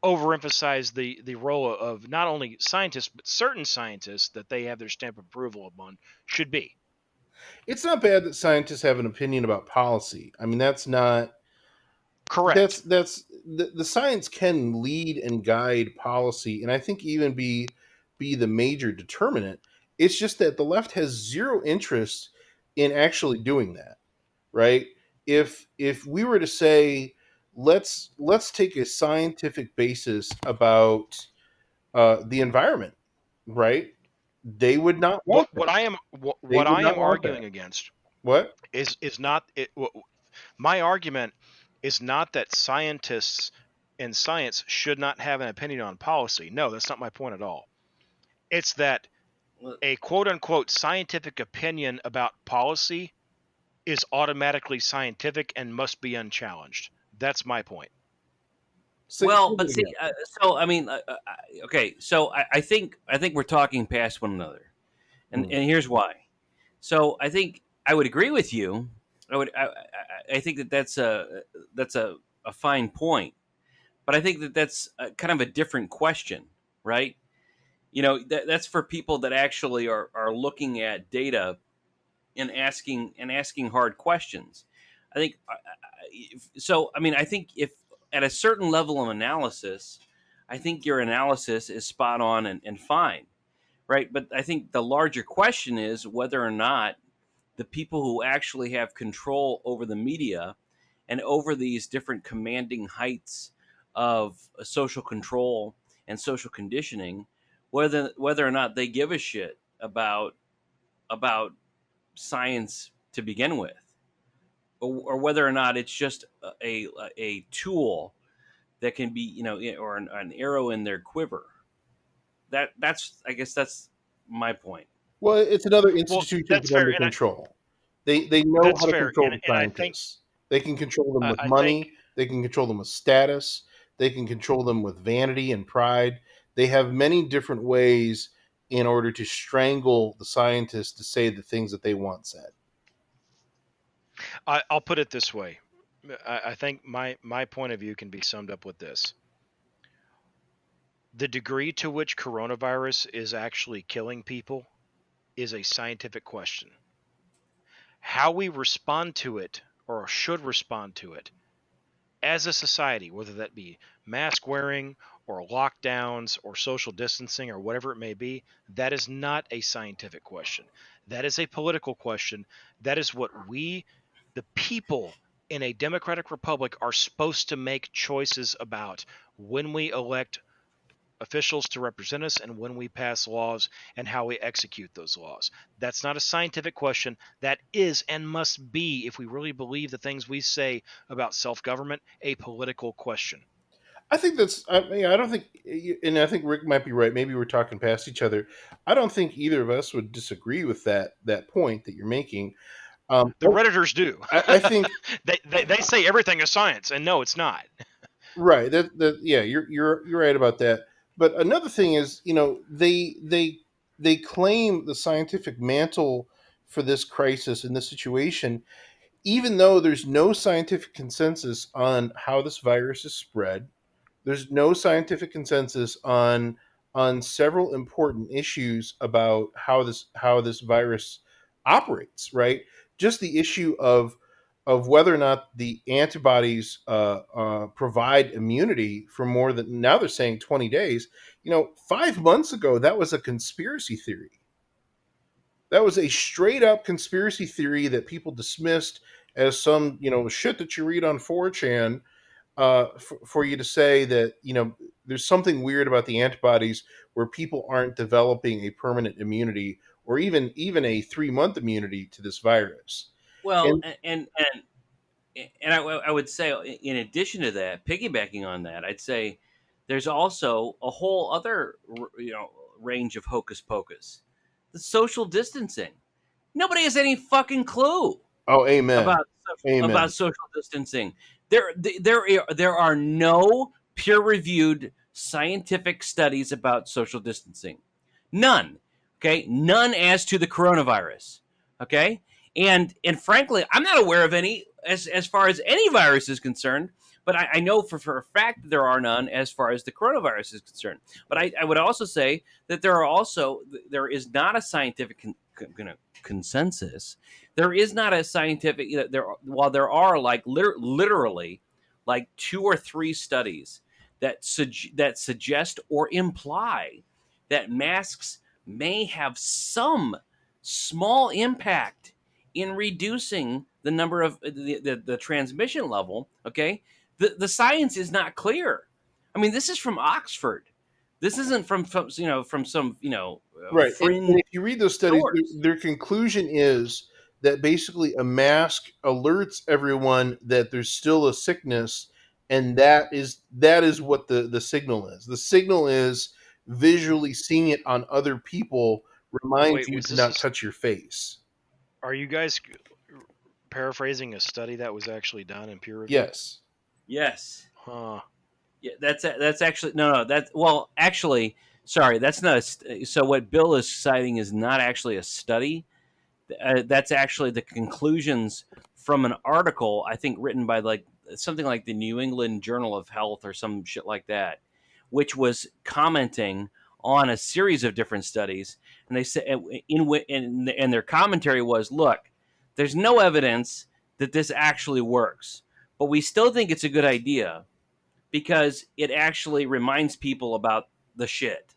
overemphasize the role of not only scientists but certain scientists that they have their stamp of approval upon should be. it's not bad that scientists have an opinion about policy. I mean, Correct. that's the science can lead and guide policy, and I think even be the major determinant. It's just that the left has zero interest in actually doing that, right? If we were to say let's take a scientific basis about the environment, right? They would not want that. They What would I not am want that. arguing against What? is not it. My argument is not that scientists and science should not have an opinion on policy. No, that's not my point at all. It's that a quote unquote scientific opinion about policy is automatically scientific and must be unchallenged. That's my point. Say But that see, again. so I mean, okay, so I think we're talking past one another, and Hmm. and here's why. So I think I would agree with you. I think that's a fine point, but I think that's kind of a different question, right? That's for people that actually are looking at data and asking hard questions. I think so. I mean, I think if at a certain level of analysis, I think your analysis is spot on and fine, right? But I think the larger question is whether or not the people who actually have control over the media and over these different commanding heights of social control and social conditioning, whether or not they give a shit about science to begin with, or whether or not it's just a tool that can be, or an arrow in their quiver. That's I guess that's my point. Well, it's another Well, institution that's for them fair, to control. They know that's how to fair, control the and I think scientists. They can control them with I think money. They can control them with status. They can control them with vanity and pride. They have many different ways in order to strangle the scientists to say the things that they want said. I'll put it this way. I think my point of view can be summed up with this: the degree to which coronavirus is actually killing people is a scientific question. How we respond to it, or should respond to it, as a society, whether that be mask wearing or lockdowns or social distancing or whatever it may be, that is not a scientific question. That is a political question. That is what we, the people in a democratic republic are supposed to make choices about when we elect officials to represent us and when we pass laws and how we execute those laws. That's not a scientific question. That is and must be, if we really believe the things we say about self government, a political question. I think that's. I don't think, and I think Rick might be right. Maybe we're talking past each other. I don't think either of us would disagree with that point that you're making. The Redditors do. I think they say everything is science, and no, it's not. right. That yeah, you're right about that. But another thing is, they claim the scientific mantle for this crisis and this situation, even though there's no scientific consensus on how this virus is spread. There's no scientific consensus on several important issues about how this virus operates. Right, just the issue of whether or not the antibodies provide immunity for more than, now they're saying, 20 days. 5 months ago that was a conspiracy theory. That was a straight up conspiracy theory that people dismissed as some shit that you read on 4chan, for you to say that there's something weird about the antibodies where people aren't developing a permanent immunity or even a 3-month immunity to this virus. Well, And I would say, in addition to that, piggybacking on that, I'd say there's also a whole other range of hocus pocus, the social distancing. Nobody has any fucking clue oh, amen, about amen. social distancing. There are no peer-reviewed scientific studies about social distancing. None. Okay, none as to the coronavirus. Okay, and frankly, I'm not aware of any as far as any virus is concerned. But I know for a fact that there are none as far as the coronavirus is concerned. But I would also say that there is not a scientific consensus. There is not a scientific while there are like literally like 2 or 3 studies that suggest or imply that masks may have some small impact in reducing the number of the transmission level. Okay, the science is not clear. I mean, this is from Oxford. This isn't from some Right. And fringe if you read those studies, source. their conclusion is that basically a mask alerts everyone that there's still a sickness, and that is what the signal is. The signal is visually seeing it on other people reminds Wait, you was to this not touch your face. are you guys paraphrasing a study that was actually done and peer reviewed? Yes. Yes. Huh. Yeah, that's actually no. That's well, actually, sorry, that's not. So what Bill is citing is not actually a study. That's actually the conclusions from an article, I think, written by like something like the New England Journal of Health or some shit like that, which was commenting on a series of different studies, and they said and their commentary was, look, there's no evidence that this actually works, but we still think it's a good idea because it actually reminds people about the shit.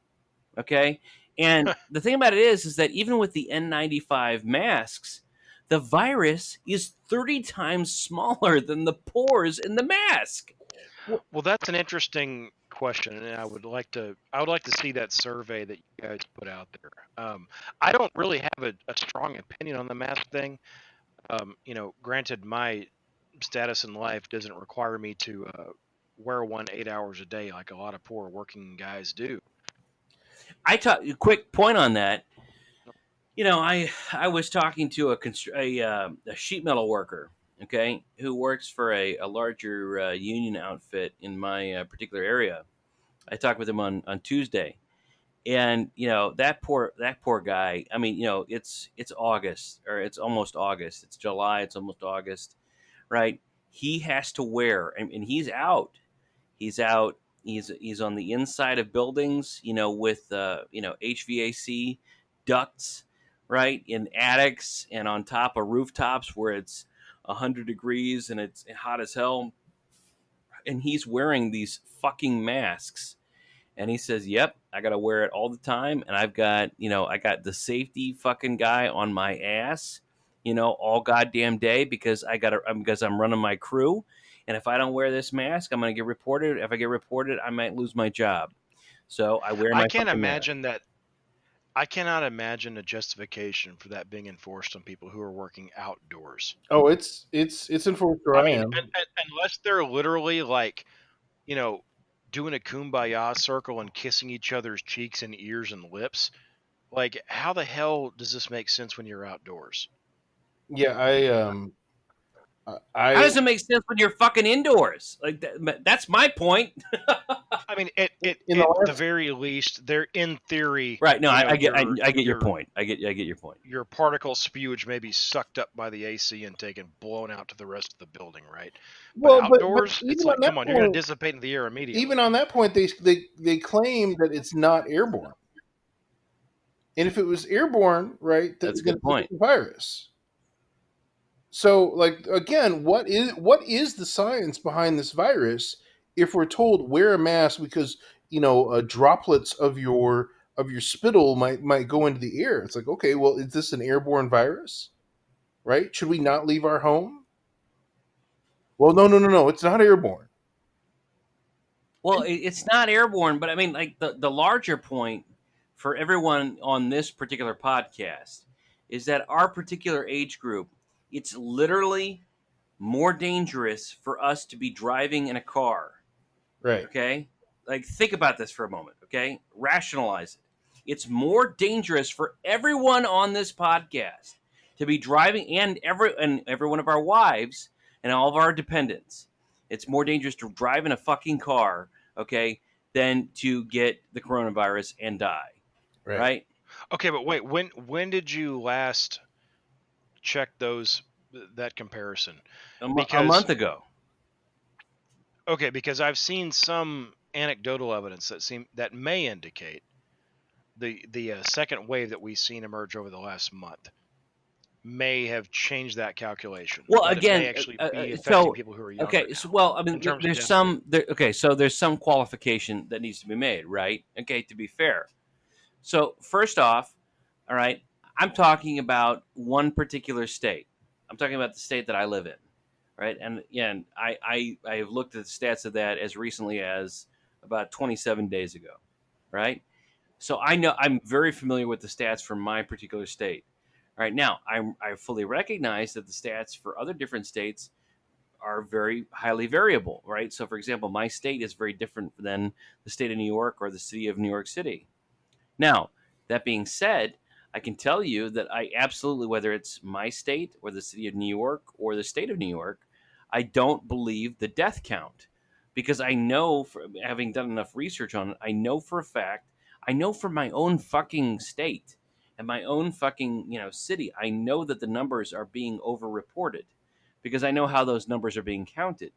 Okay. And the thing about it is that even with the N95 masks, the virus is 30 times smaller than the pores in the mask. Well, that's an interesting question, and I would like to see that survey that you guys put out there. I don't really have a strong opinion on the mask thing. Granted, my status in life doesn't require me to wear one 8 hours a day like a lot of poor working guys do. I talk quick point on that. I was talking to a sheet metal worker, okay, who works for a larger union outfit in my particular area. I talked with him on Tuesday, and that poor guy. I mean, it's August, or it's almost August. It's July. It's almost August, right? He has to wear, and he's out. He's out. He's on the inside of buildings, with HVAC ducts, right, in attics and on top of rooftops where it's 100 degrees and it's hot as hell. And he's wearing these fucking masks. And he says, "Yep, I got to wear it all the time, and I got the safety fucking guy on my ass, all goddamn day because I'm running my crew, and if I don't wear this mask, I'm going to get reported. If I get reported, I might lose my job. So I wear I my can't fucking mask. imagine that. I cannot imagine a justification for that being enforced on people who are working outdoors. Oh, it's enforced where I I mean, am. unless they're literally like, you know, doing a kumbaya circle and kissing each other's cheeks and ears and lips. Like, how the hell does this make sense when you're outdoors? Yeah, How I does it make sense when you're fucking indoors? Like that's my point. I mean, in the at the last very least, they're in theory, Right? No, I get your I get your point. I get your point. your particle spewage may be sucked up by the AC and taken blown out to the rest of the building, right? But well, but outdoors, it's even on like, that come on, you're going to point, dissipate into the air immediately. even on that point, they claim that it's not airborne. And if it was airborne, right, That's a then good it's a point. different virus. So, like again, what is the science behind this virus? If we're told wear a mask because droplets of your spittle might go into the air, it's like, okay, well, is this an airborne virus? Right? Should we not leave our home? Well, no, no, no, no, it's not airborne. Well, it's not airborne, but I mean, like the larger point for everyone on this particular podcast is that our particular age group, it's literally more dangerous for us to be driving in a car. Right. Okay, like think about this for a moment. Okay, rationalize it. It's more dangerous for everyone on this podcast to be driving, and every one of our wives and all of our dependents. It's more dangerous to drive in a fucking car, okay, than to get the coronavirus and die. Right? Okay, but wait, when did you last check that comparison? A Because month ago. okay, because I've seen some anecdotal evidence that may indicate the second wave that we've seen emerge over the last month may have changed that calculation. Well, That it may again, actually be affecting so people who are younger okay, now. so well, I mean, in terms of there's death some okay, so there's some qualification that needs to be made, right? Okay, to be fair. So first off, all right, I'm talking about one particular state. I'm talking about the state that I live in, right? And again, I have looked at the stats of that as recently as about 27 days ago, right? So I'm very familiar with the stats for my particular state. Right now, I fully recognize that the stats for other different states are very highly variable, right? So, for example, my state is very different than the state of New York or the city of New York City. Now, that being said, I can tell you that I absolutely, whether it's my state or the city of New York or the state of New York, I don't believe the death count because I know, having done enough research on it, I know for a fact, I know from my own fucking state and my own fucking city, I know that the numbers are being overreported because I know how those numbers are being counted,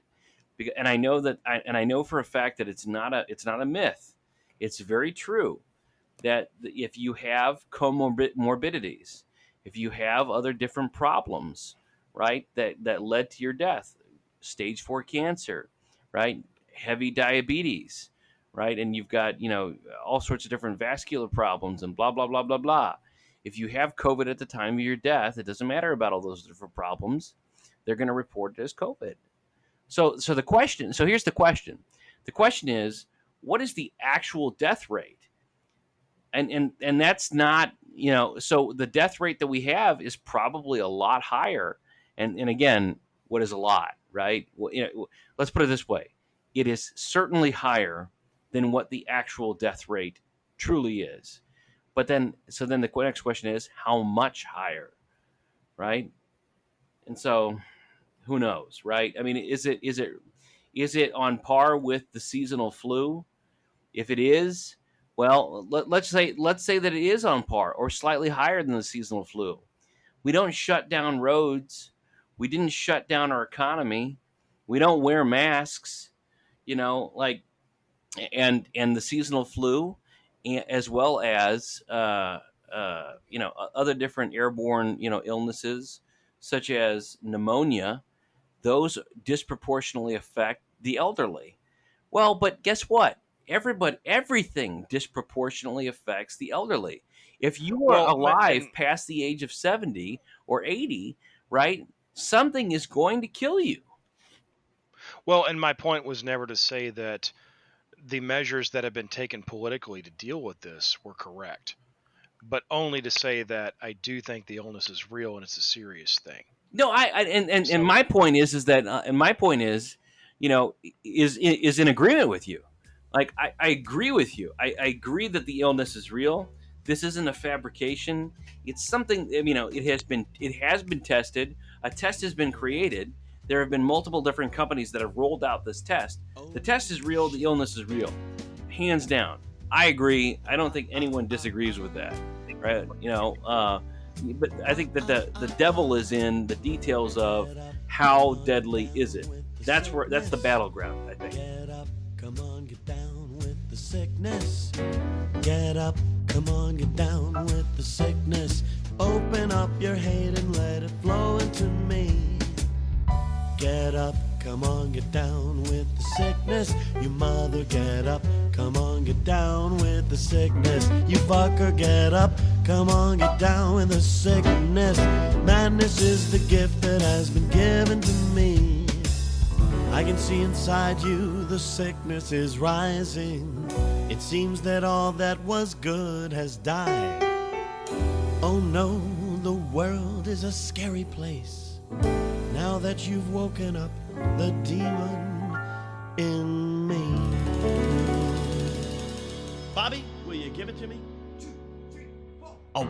and I know I know for a fact that it's not a myth. It's very true that if you have comorbidities, if you have other different problems, right, that led to your death, stage 4 cancer, right, heavy diabetes, right, and you've got all sorts of different vascular problems and blah blah blah blah blah. If you have COVID at the time of your death, it doesn't matter about all those different problems. They're going to report it as COVID. So here's the question. The question is, what is the actual death rate? And that's not, so the death rate that we have is probably a lot higher. And again, what is a lot, right? Well, let's put it this way. It is certainly higher than what the actual death rate truly is. But then the next question is, how much higher, right? And so who knows, right? I mean, is it on par with the seasonal flu? If it is, well, let's say that it is on par or slightly higher than the seasonal flu. We don't shut down roads. We didn't shut down our economy. We don't wear masks, like, and the seasonal flu, as well as other different airborne illnesses such as pneumonia. Those disproportionately affect the elderly. Well, but guess what? Everything disproportionately affects the elderly. If you are Well, alive and past the age of 70 or 80, right, something is going to kill you. and my point was never to say that the measures that have been taken politically to deal with this were correct, but only to say that I do think the illness is real and it's a serious thing. No, and So my point is that and my point is, is in agreement with you. Like I agree with you. I agree that the illness is real. This isn't a fabrication. It's something. It has been tested. A test has been created. There have been multiple different companies that have rolled out this test. The test is real. The illness is real, hands down. I agree. I don't think anyone disagrees with that, right? But I think that the devil is in the details of how deadly is it. That's the battleground, I think. Get up, come on, get down with the sickness. Get up, come on, get down with the sickness. Open up your hate and let it flow into me. Get up, come on, get down with the sickness. You mother, get up, come on, get down with the sickness. You fucker, get up, come on, get down with the sickness. Madness is the gift that has been given to me. I can see inside you the sickness is rising. It seems that all that was good has died. Oh no, the world is a scary place. Now that you've woken up the demon in me. Bobby, will you give it to me? Oh.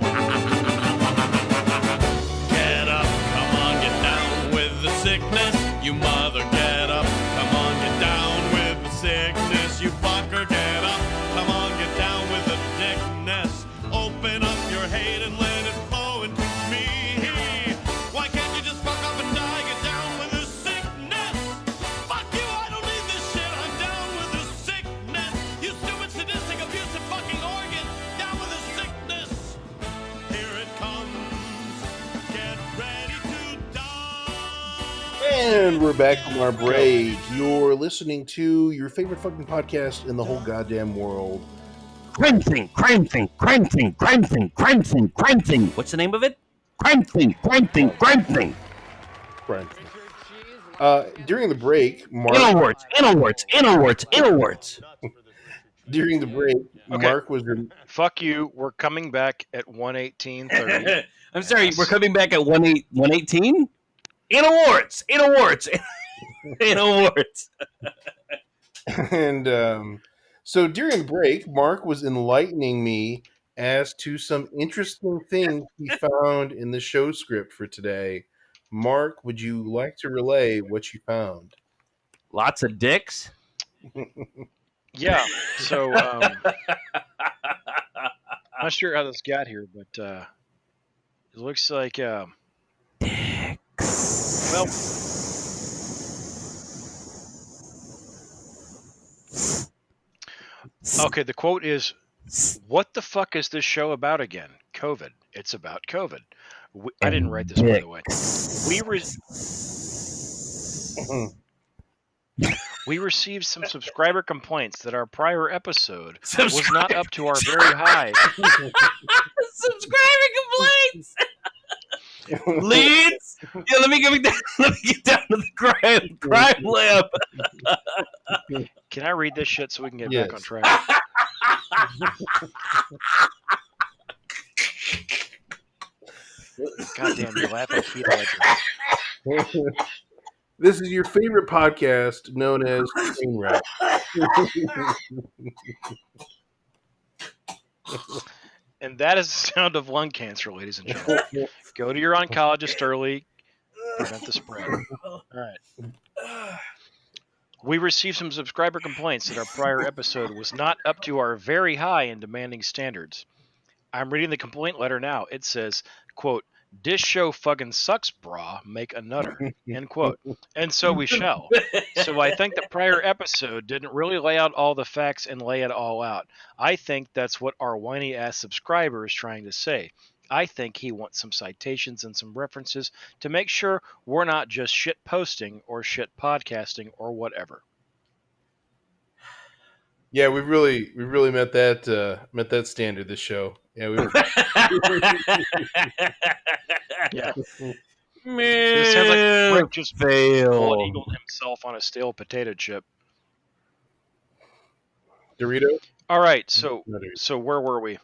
Get up, come on, get down with the sickness. You mother, get up, come on, get down with the sickness. You fucker, get up, come on, get down with the sickness. Open up your hate and let it flow into me. Why can't you just fuck up and die? Get down with the sickness. Fuck you, I don't need this shit. I'm down with the sickness. You stupid, sadistic, abusive fucking organ. Down with the sickness. Here it comes. Get ready to die. And we're back from our break. You're listening to your favorite fucking podcast in the whole goddamn world. Crime thing, crime thing, crime thing, crime thing, crime thing, crime thing. What's the name of it? Crime thing, crime thing, crime thing. Right. During the break, Mark. Inner words. During the break, Okay. Mark was. fuck you. We're coming back at 1:18:30. I'm sorry, we're coming back at 118? Inner words. And so during the break, Mark was enlightening me as to some interesting things he found in the show script for today. Mark, would you like to relay what you found? Lots of dicks. Yeah. So I'm not sure how this got here, but it looks like well, okay, the quote is, "What the fuck is this show about again? COVID. It's about COVID." I didn't write this, by the way. We received some subscriber complaints that our prior episode was not up to our very high. Subscriber complaints. Leads. Yeah, let me get down to the crime lab. Can I read this shit so we can get Yes. back on track? Goddamn, you laugh like Heath Ledger. This is your favorite podcast known as Trainwreck. And that is the sound of lung cancer, ladies and gentlemen. Go to your oncologist early. Prevent the spread. All right. We received some subscriber complaints that our prior episode was not up to our very high and demanding standards. I'm reading the complaint letter now. It says, quote, "This show fucking sucks, brah. Make a nutter," end quote. And so we shall. So I think the prior episode didn't really lay out all the facts and lay it all out. I think that's what our whiny ass subscriber is trying to say. I think he wants some citations and some references to make sure we're not just shit posting or shit podcasting or whatever. Yeah, we really met that standard this show, Yeah, we were. Yeah. Man, It sounds like Rick just bald fail. eagled himself on a stale potato chip. Dorito. All right, so where were we?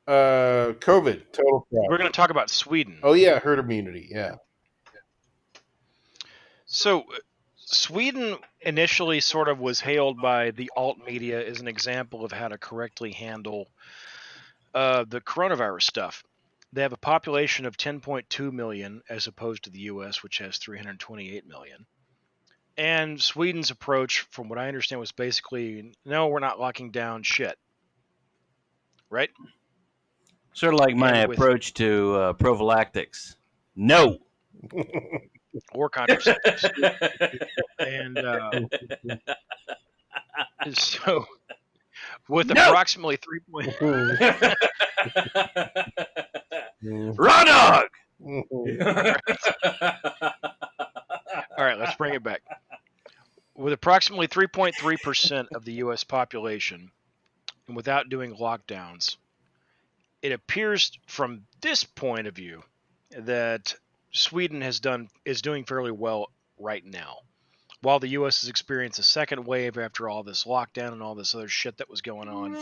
COVID, total fraud. We're going to talk about Sweden. Oh yeah, herd immunity. Yeah. So Sweden initially sort of was hailed by the alt media as an example of how to correctly handle the coronavirus stuff. They have a population of 10.2 million as opposed to the US, which has 328 million. And Sweden's approach, from what I understand, was basically, no, we're not locking down shit. Right? Sort of like my approach to prophylactics. No. Or contraceptives. And so, with approximately 3. Raw dog! All right, let's bring it back. With approximately 3.3% of the U.S. population, and without doing lockdowns, it appears from this point of view that Sweden is doing fairly well right now. While the U.S. has experienced a second wave after all this lockdown and all this other shit that was going on.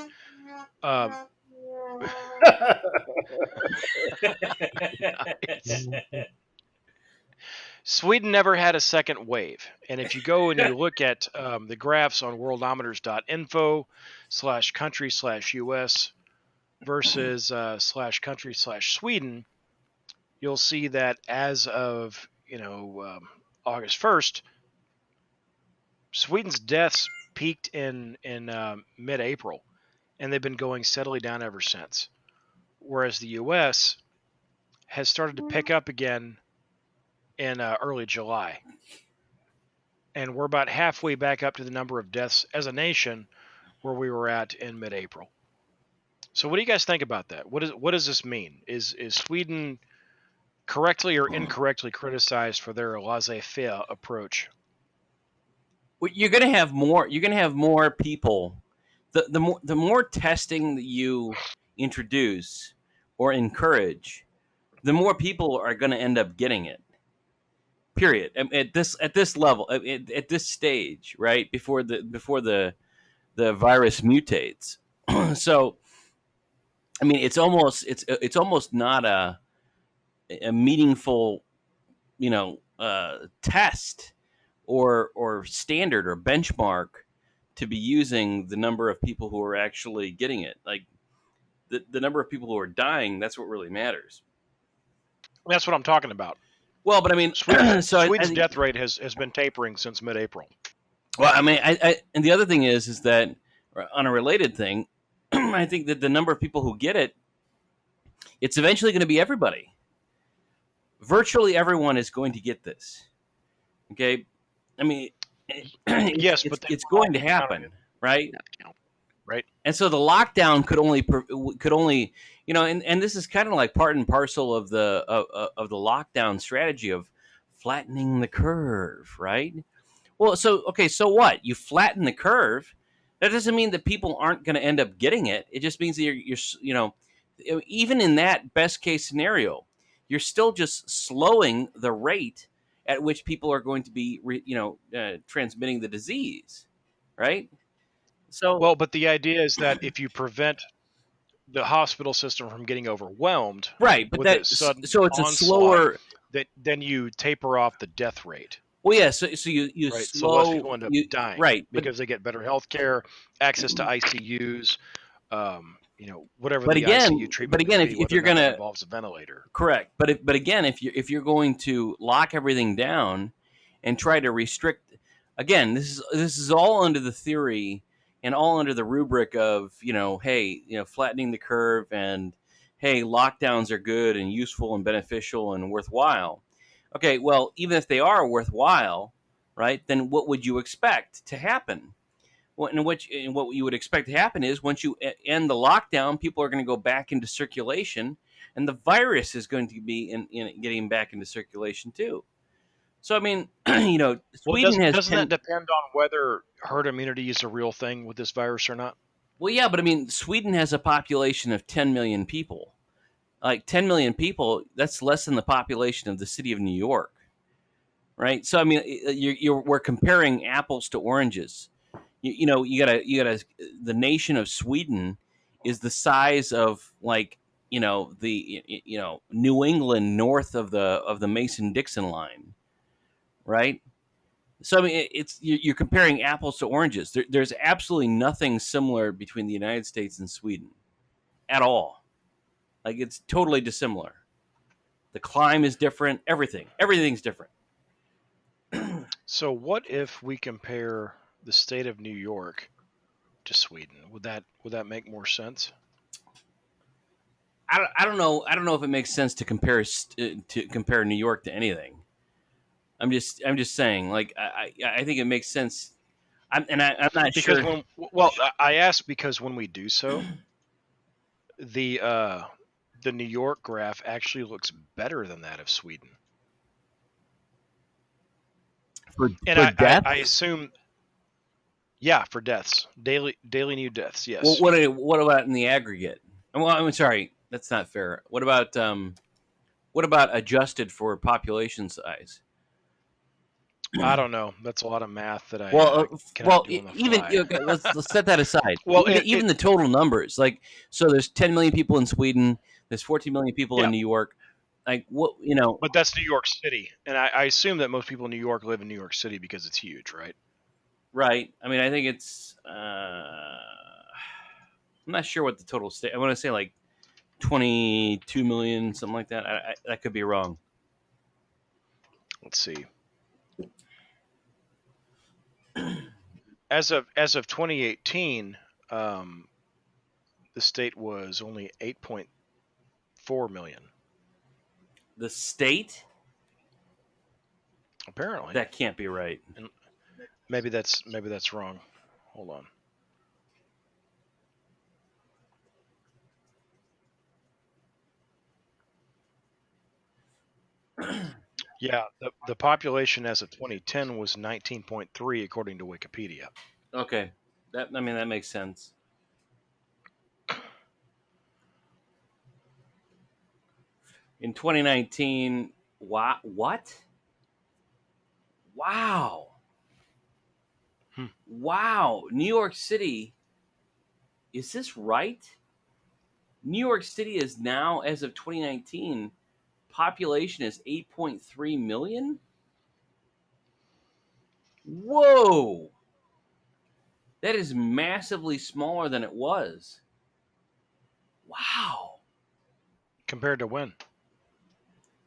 Sweden never had a second wave. And if you go and you look at the graphs on worldometers.info/country/US versus /country/Sweden, you'll see that as of, August 1st, Sweden's deaths peaked in mid-April, and they've been going steadily down ever since. Whereas the U.S. has started to pick up again in early July. And we're about halfway back up to the number of deaths as a nation where we were at in mid-April. So what do you guys think about that? What does this mean? Is Sweden correctly or incorrectly criticized for their laissez-faire approach? Well, you're going to have more. You're going to have more people. The more testing that you introduce or encourage, the more people are going to end up getting it. Period. At this level, at this stage, right before the virus mutates. So, I mean, it's almost not a meaningful, test or standard or benchmark to be using the number of people who are actually getting it. Like the number of people who are dying, that's what really matters. That's what I'm talking about. Well, but I mean, Sweden's death rate has been tapering since mid-April. Well, I mean, and the other thing is that on a related thing, I think that the number of people who get it, it's eventually going to be everybody. Virtually everyone is going to get this. Okay, I mean, yes, but it's going to happen, right? Right. And so the lockdown could only, and this is kind of like part and parcel of the lockdown strategy of flattening the curve, right? Well, so what? You flatten the curve. That doesn't mean that people aren't going to end up getting it. It just means that you're even in that best case scenario, you're still just slowing the rate at which people are going to be, transmitting the disease, right? So well, but the idea is that if you prevent the hospital system from getting overwhelmed, right? But so it's a slower. Then you taper off the death rate. Well, yeah. So you right. slow. So less people end up dying, right? Because they get better health care, access to ICUs, whatever but the again, ICU treatment. But again, if you're gonna involves a ventilator, correct. But again, if you're going to lock everything down and try to restrict, again, this is all under the theory and all under the rubric of flattening the curve and hey, lockdowns are good and useful and beneficial and worthwhile. Okay, well, even if they are worthwhile, right? Then what would you expect to happen? What you would expect to happen is once you end the lockdown, people are going to go back into circulation, and the virus is going to be in getting back into circulation too. So I mean, Sweden doesn't that depend on whether herd immunity is a real thing with this virus or not? Well, yeah, but I mean, Sweden has a population of 10 million people. Like 10 million people, that's less than the population of the city of New York, right? So I mean, we're comparing apples to oranges. You gotta the nation of Sweden is the size of like New England north of the Mason Dixon line, right? So I mean, you're comparing apples to oranges. There's absolutely nothing similar between the United States and Sweden at all. Like it's totally dissimilar. The climate is different. Everything's different. So what if we compare the state of New York to Sweden? Would that make more sense? I don't know. I don't know if it makes sense to compare New York to anything. I'm just saying. Like I think it makes sense. I'm not Because sure. I ask because when we do so, the uh, the New York graph actually looks better than that of Sweden. And For I deaths. assume, yeah, for deaths, daily new deaths, Well, yes. what about in the aggregate? Well, I'm sorry, that's not fair. What about adjusted for population size? I don't know. That's a lot of math that I Well, cannot do on the even fly. okay, let's set that aside. Well, Even the total numbers, like so, there's 10 million people in Sweden. There's 14 million people in yeah, New York. Like what? but that's New York City, and I assume that most people in New York live in New York City because it's huge, right? Right. I mean, I think it's. I'm not sure what the total state. I want to say like 22 million, something like that. That could be wrong. Let's see. As of 2018, the state was only 8.4 million. The state? Apparently, That can't be right. and maybe that's wrong. Hold on. Yeah, the population as of 2010 was 19.3 according to Wikipedia. Okay. That makes sense. In 2019, what? Wow. Hmm. Wow. New York City, is this right? New York City is now, as of 2019, population is 8.3 million? Whoa. That is massively smaller than it was. Wow. Compared to when?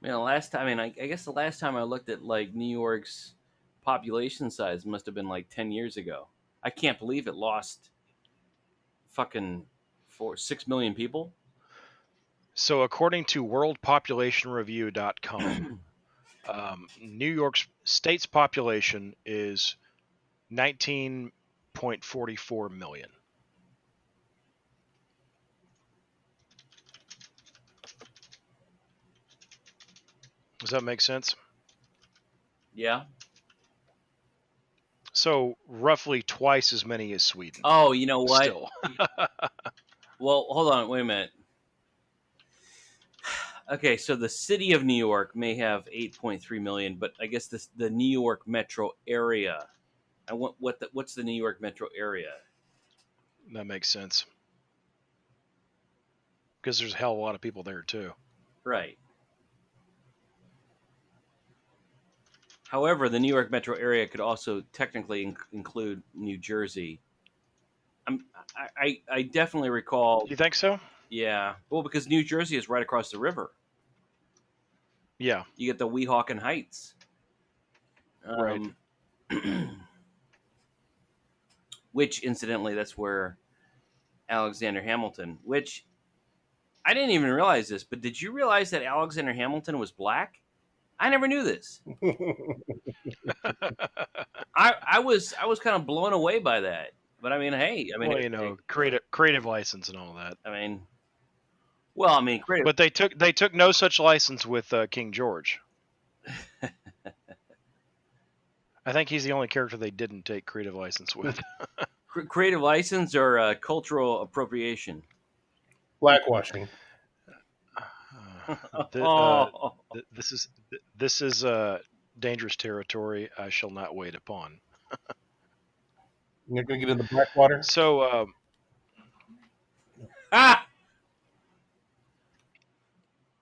Last time, I guess the last time I looked at like New York's population size must have been like 10 years ago. I can't believe it lost fucking 6 million people. So according to worldpopulationreview.com, New York's state's population is 19.44 million. Does that make sense? Yeah. So roughly twice as many as Sweden. Oh, you know what? Still. Well, hold on, wait a minute. Okay, so the city of New York may have 8.3 million, but I guess the New York metro area. What's the New York metro area? That makes sense. Because there's a hell of a lot of people there too. Right. However, the New York metro area could also technically include New Jersey. I definitely recall. You think so? Yeah. Well, because New Jersey is right across the river. Yeah. You get the Weehawken Heights. Right. Which, incidentally, that's where Alexander Hamilton, which I didn't even realize this, but did you realize that Alexander Hamilton was black? I never knew this. I was kind of blown away by that. But I mean, hey, well, creative license and all that. Creative. But they took no such license with King George. I think he's the only character they didn't take creative license with. Creative license or cultural appropriation? Blackwashing. Th- uh, Oh, this is dangerous territory I shall not wait upon. You're going to get in the blackwater? So ah,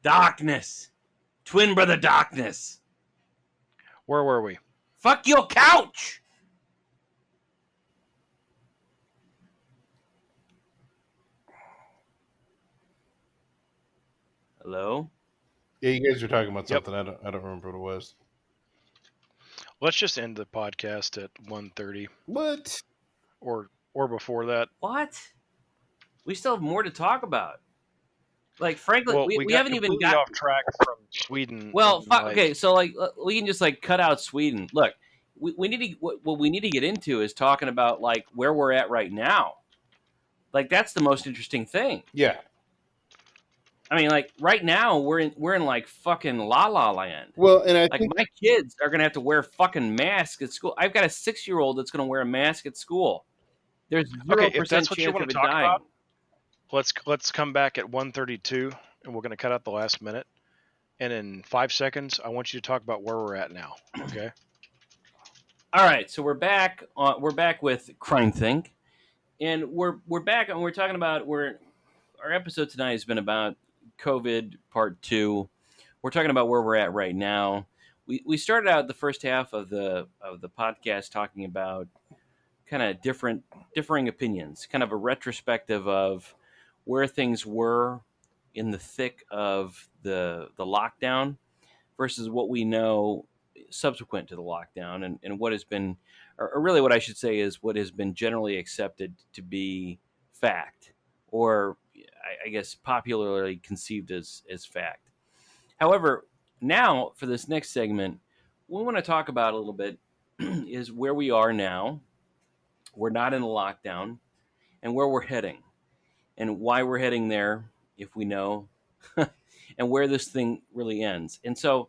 darkness, twin brother darkness. where were we? Fuck your couch. Hello. Yeah, you guys were talking about Yep. something. I don't remember what it was. Let's just end the podcast at 1:30 What? or before that. What? We still have more to talk about. Like, frankly, Well, we got haven't even completely got off track from Sweden. Well, and, fuck. like, Okay, so like we can just like cut out Sweden. Look, we need to what we need to get into is talking about like where we're at right now. Like that's the most interesting thing. Yeah. I mean, like right now we're in like fucking la la land. Well, and I Like think my kids are gonna have to wear fucking masks at school. I've got a 6-year-old that's gonna wear a mask at school. There's 0% okay, if that's what you chance want of to it talk dying. about, let's come back at 1:32, and we're going to cut out the last minute. And in 5 seconds, I want you to talk about where we're at now. Okay. All right, so we're back. We're back with Crime Think, and we're back, and we're talking about our episode tonight has been about COVID Part 2. We're talking about where we're at right now. We started out the first half of the podcast talking about kind of differing opinions, kind of a retrospective of where things were in the thick of the lockdown versus what we know subsequent to the lockdown and what has been, or really what I should say is what has been generally accepted to be fact, or I guess popularly conceived as fact. However, now for this next segment, what we want to talk about a little bit is where we are now. We're not in a lockdown, and where we're heading, and why we're heading there, if we know, and where this thing really ends. And so,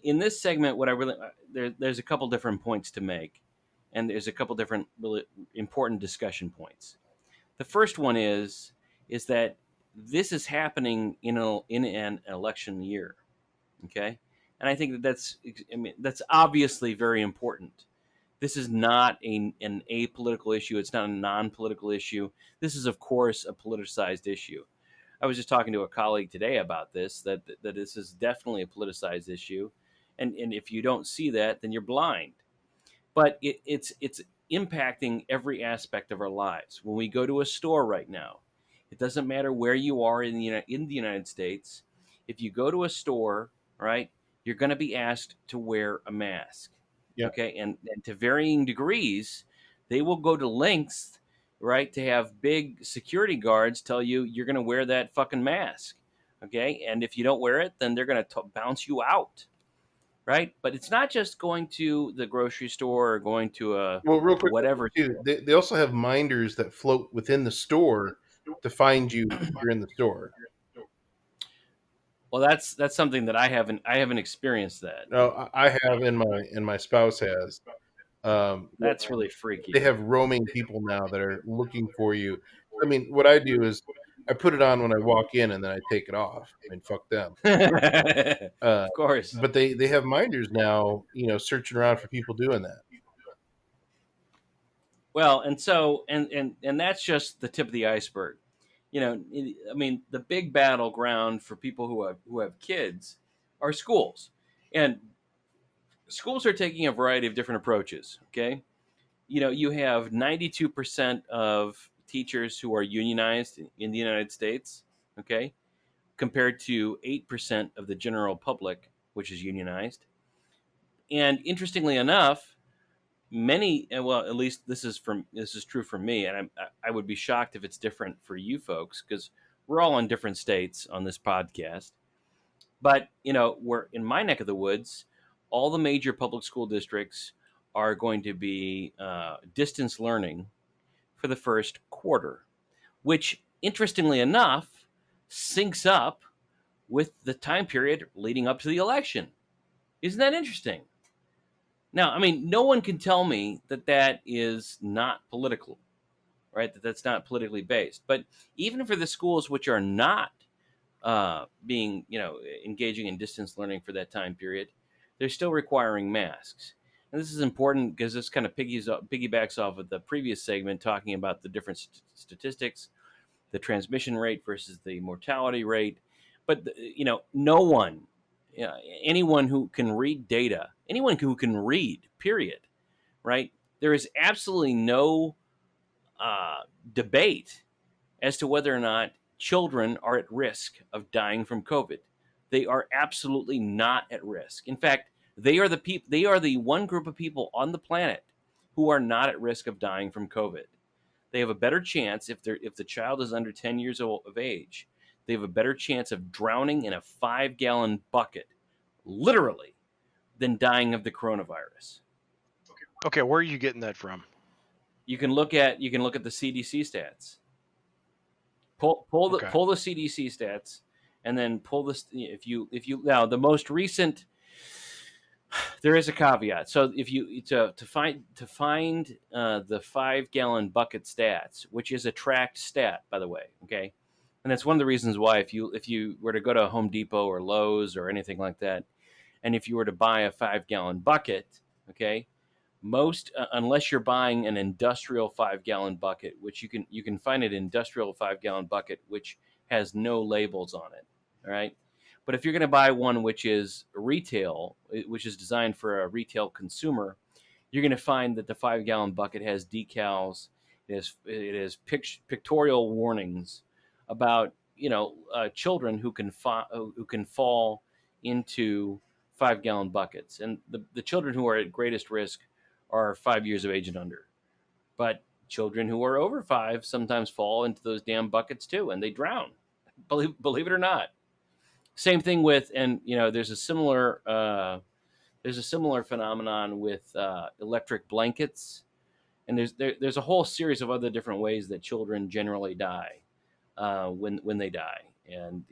in this segment, what I really there's a couple different points to make, and there's a couple different really important discussion points. The first one is that this is happening in an election year, okay, and I think that's obviously very important. This is not an apolitical issue. It's not a non-political issue. This is, of course, a politicized issue. I was just talking to a colleague today about this, that this is definitely a politicized issue. And if you don't see that, then you're blind. But it's impacting every aspect of our lives. When we go to a store right now, it doesn't matter where you are in the United States. If you go to a store, right, you're going to be asked to wear a mask. Yeah. Okay, and to varying degrees, they will go to lengths, right, to have big security guards tell you you're going to wear that fucking mask. Okay, and if you don't wear it, then they're going to bounce you out. Right, but it's not just going to the grocery store or going to a Well, real quick, whatever. too, they also have minders that float within the store to find you if you're in the store. Well, that's something that I haven't experienced that. No, I have, and my spouse has. That's really freaky. They have roaming people now that are looking for you. I mean, what I do is I put it on when I walk in, and then I take it off. I mean, fuck them. Of course. But they have minders now, searching around for people doing that. Well, and so and that's just the tip of the iceberg. I mean, the big battleground for people who have kids are schools, and schools are taking a variety of different approaches. Okay, you have 92% of teachers who are unionized in the United States. Okay, compared to 8% of the general public, which is unionized. And interestingly enough, many, well, at least this is true for me, and I would be shocked if it's different for you folks because we're all in different states on this podcast. But we're in my neck of the woods. All the major public school districts are going to be distance learning for the first quarter, which, interestingly enough, syncs up with the time period leading up to the election. Isn't that interesting? Now, I mean, no one can tell me that is not political. right? That's not politically based. But even for the schools which are not being, engaging in distance learning for that time period, they're still requiring masks. And this is important because this kind of piggybacks off of the previous segment talking about the different statistics, the transmission rate versus the mortality rate. But no one, anyone who can read data, anyone who can read, period, right? There is absolutely no debate as to whether or not children are at risk of dying from COVID. They are absolutely not at risk. In fact, they are the people. They are the one group of people on the planet who are not at risk of dying from COVID. They have a better chance if the child is under 10 years of age. They have a better chance of drowning in a 5-gallon bucket, literally, than dying of the coronavirus. Okay, where are you getting that from? You can look at the CDC stats. Pull the CDC stats, and then pull this. If you now the most recent, there is a caveat. So if you to find the 5-gallon bucket stats, which is a tracked stat, by the way, okay, and that's one of the reasons why if you were to go to Home Depot or Lowe's or anything like that, and if you were to buy a 5-gallon bucket, okay, most unless you're buying an industrial 5-gallon bucket, which you can find an industrial 5-gallon bucket which has no labels on it, all right. But if you're going to buy one which is retail, which is designed for a retail consumer, you're going to find that the 5-gallon bucket has decals, it has pictorial warnings about children who can fall into 5-gallon buckets, and the children who are at greatest risk are 5 years of age and under. But children who are over 5 sometimes fall into those damn buckets too, and they drown. Believe it or not. Same thing with, and there's a similar phenomenon with electric blankets, and there's a whole series of other different ways that children generally die when they die. And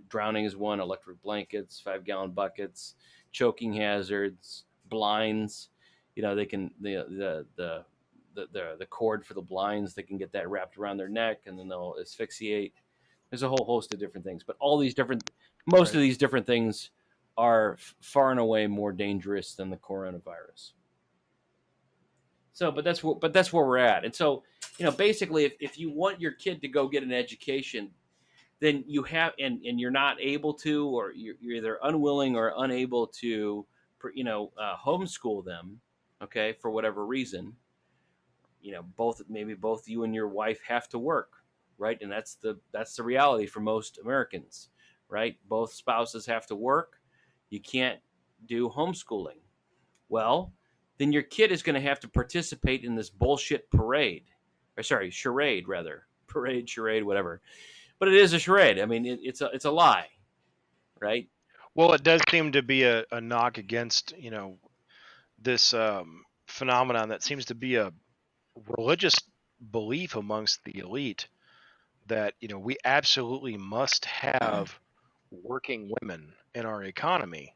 drowning is one. Electric blankets, 5-gallon buckets, choking hazards, blinds. They can the cord for the blinds. They can get that wrapped around their neck, and then they'll asphyxiate. There's a whole host of different things, but most of these different things are far and away more dangerous than the coronavirus. So, but that's where we're at. And so, basically, if you want your kid to go get an education, then you have, and you're not able to, or you're either unwilling or unable to, homeschool them, okay, for whatever reason. Both you and your wife have to work, right? And that's the reality for most Americans, right? Both spouses have to work. You can't do homeschooling. Well, then your kid is going to have to participate in this bullshit charade, rather. Parade, charade, whatever. But it is a charade. I mean, it's a lie, right? Well, it does seem to be a knock against, this phenomenon that seems to be a religious belief amongst the elite that, we absolutely must have working women in our economy.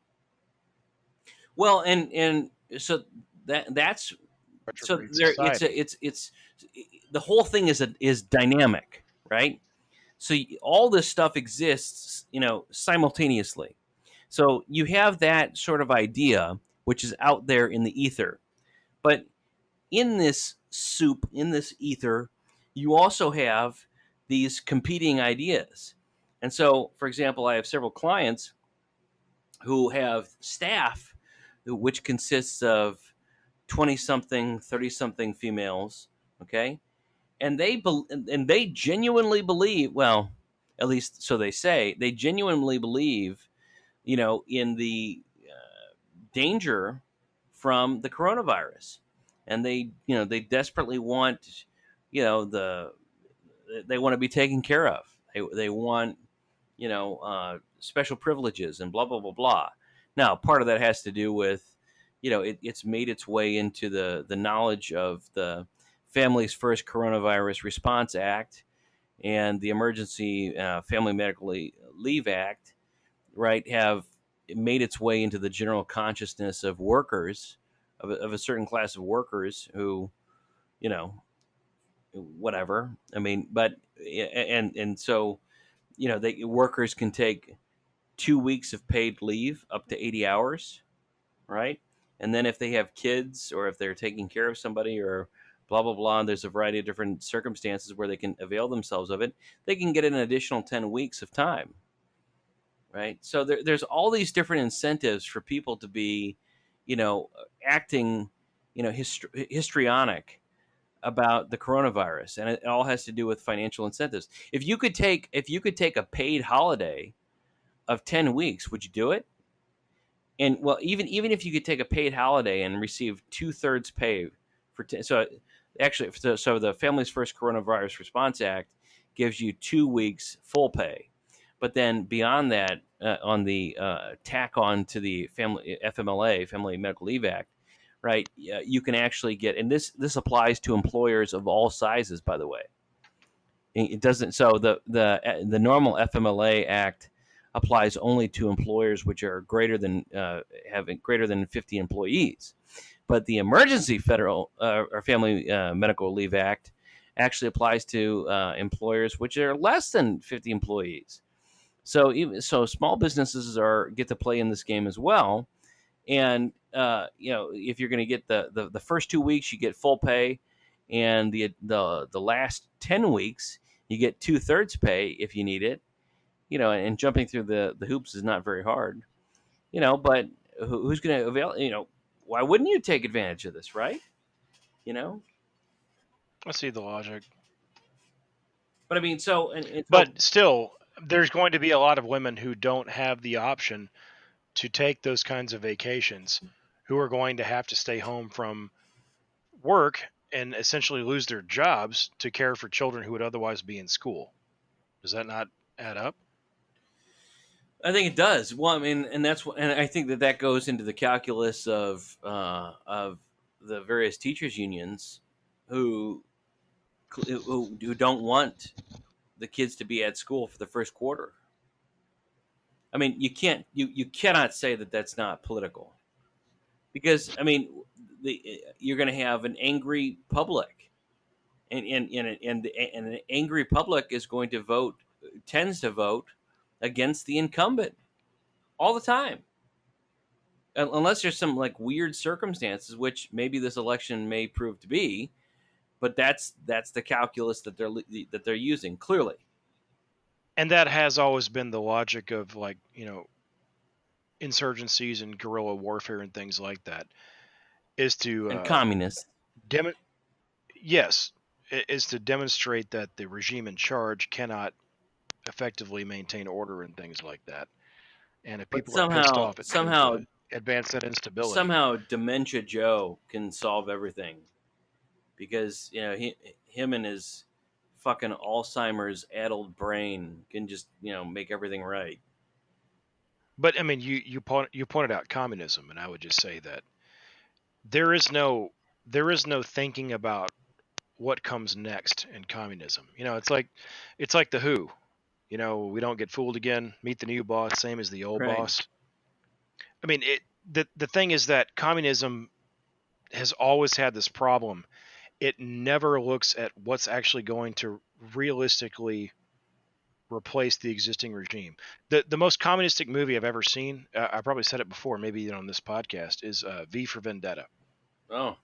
Well, and so that's so there. It's the whole thing is dynamic, right? So all this stuff exists, simultaneously. So you have that sort of idea, which is out there in the ether, but in this soup, in this ether, you also have these competing ideas. And so, for example, I have several clients who have staff which consists of 20-something, 30-something females, okay? And they genuinely believe, well, at least so they say, they genuinely believe, in the danger from the coronavirus. And they desperately want, they want to be taken care of. They want, special privileges and blah, blah, blah, blah. Now, part of that has to do with, it's made its way into the knowledge of the Families First Coronavirus Response Act and the Emergency Family Medical Leave Act, right, have made its way into the general consciousness of workers, of a certain class of workers who, whatever. I mean, but and so they workers can take 2 weeks of paid leave up to 80 hours, right? And then if they have kids or if they're taking care of somebody or blah blah blah, and there's a variety of different circumstances where they can avail themselves of it, they can get an additional 10 weeks of time, right? So there's all these different incentives for people to be, acting, histrionic about the coronavirus, and it all has to do with financial incentives. If you could take a paid holiday of 10 weeks, would you do it? And well, even if you could take a paid holiday and receive 2/3 pay for so actually so the Families First Coronavirus Response Act gives you 2 weeks full pay, but then beyond that, on the tack on to the family FMLA, Family Medical Leave Act, right? You can actually get, and this applies to employers of all sizes, by the way. It doesn't. So the normal FMLA Act applies only to employers which are greater than having greater than 50 employees, but the Emergency Federal or Family Medical Leave Act actually applies to employers which are less than 50 employees. So small businesses get to play in this game as well. And if you're going to get the first 2 weeks, you get full pay, and the last 10 weeks you get 2/3 pay if you need it. And jumping through the hoops is not very hard. But who's going to avail? Why wouldn't you take advantage of this, right? I see the logic. But I mean, but still, there's going to be a lot of women who don't have the option to take those kinds of vacations, who are going to have to stay home from work and essentially lose their jobs to care for children who would otherwise be in school. Does that not add up? I think it does. Well, I mean, and I think that goes into the calculus of the various teachers unions who don't want the kids to be at school for the first quarter. I mean, you cannot say that that's not political, because I mean, you're going to have an angry public, and an angry public is going to tends to vote against the incumbent all the time, unless there's some like weird circumstances, which maybe this election may prove to be. But that's the calculus that they're using clearly. And that has always been the logic of insurgencies and guerrilla warfare and things like that, is to and communists. Yes, is to demonstrate that the regime in charge cannot effectively maintain order and things like that. And if people are pissed off, it tends to advance that instability. Somehow, Dementia Joe can solve everything, because him and his fucking Alzheimer's addled brain can just make everything right. But I mean, you pointed out communism, and I would just say that there is no thinking about what comes next in communism. It's like the Who. We don't get fooled again. Meet the new boss, same as the old boss. I mean, the thing is that communism has always had this problem. It never looks at what's actually going to realistically replace the existing regime. The most communistic movie I've ever seen, I probably said it before, maybe on this podcast, is V for Vendetta. Oh.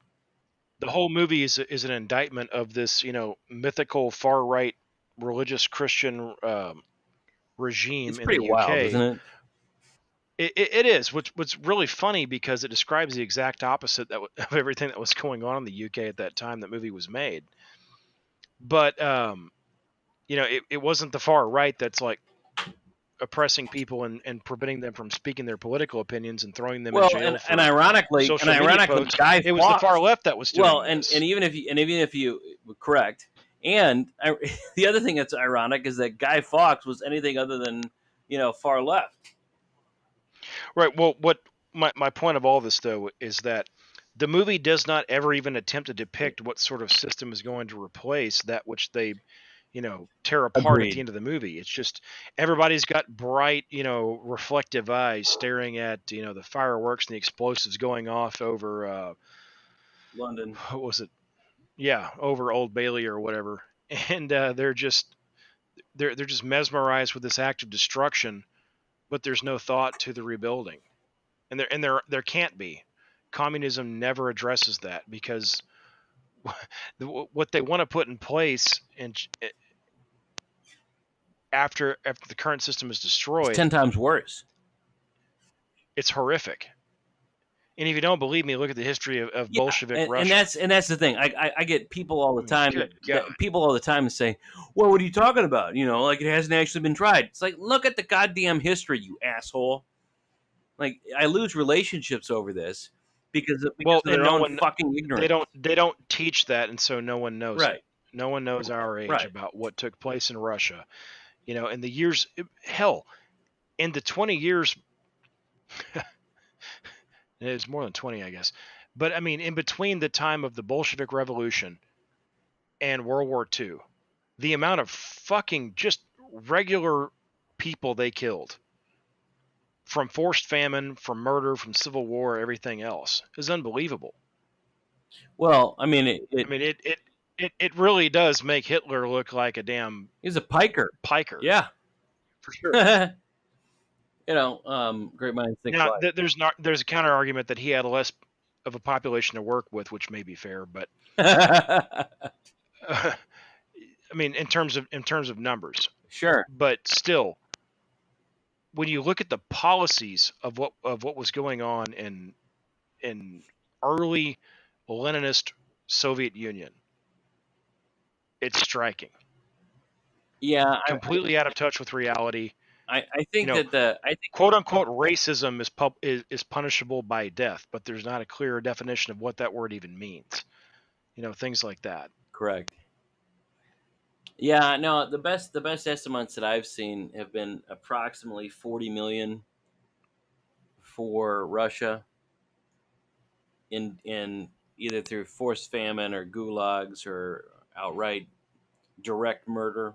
The whole movie is an indictment of this, mythical far right religious Christian regime in the UK. Wild, isn't it? It is. What's really funny, because it describes the exact opposite of everything that was going on in the UK at that time that movie was made. But it wasn't the far right that's like oppressing people and preventing them from speaking their political opinions and throwing them in jail. And ironically, Guy Fawkes, it was the far left that was doing this. and even if you correct, and the other thing that's ironic is that Guy Fawkes was anything other than far left. Right. Well, what my point of all this though is that the movie does not ever even attempt to depict what sort of system is going to replace that which they tear apart at the end of the movie. It's just everybody's got bright, reflective eyes staring at, the fireworks and the explosives going off over London. What was it? Yeah, over Old Bailey or whatever, and they're just mesmerized with this act of destruction, but there's no thought to the rebuilding, and there can't be. Communism never addresses that because what they want to put in place and after the current system is It's destroyed, 10 times worse. it's horrific. And if you don't believe me, look at the history of Yeah, Bolshevik and Russia. that's the thing. I get people all the time Good God. people all the time say, "Well, what are you talking about? You know, like it hasn't actually been tried." It's like, look at the goddamn history, you asshole. Like I lose relationships over this because of Well, and their own fucking ignorance. they don't teach that, and so no one knows Right. it. No one knows our age Right. about what took place in Russia. You know, in the years, hell, in the 20 years, it's more than 20, I guess. But I mean, in between the time of the Bolshevik Revolution and World War II, the amount of fucking just regular people they killed from forced famine, from murder, from civil war, everything else is unbelievable. Well, I mean, I mean, it really does make Hitler look like a damn he's a piker. piker. Yeah. For sure. You know, great minds think Now, alike. there's a counter argument that he had less of a population to work with, which may be fair, but I mean, in terms of numbers, Sure. but still, when you look at the policies of what was going on in early Leninist Soviet Union, it's striking. Yeah, Completely out of touch with reality. I think You know, that I think quote unquote racism is punishable by death, but there's not a clear definition of what that word even means. You know, things like that. correct. Yeah, no, the best estimates that I've seen have been approximately 40 million for Russia in either through forced famine or gulags or outright direct murder.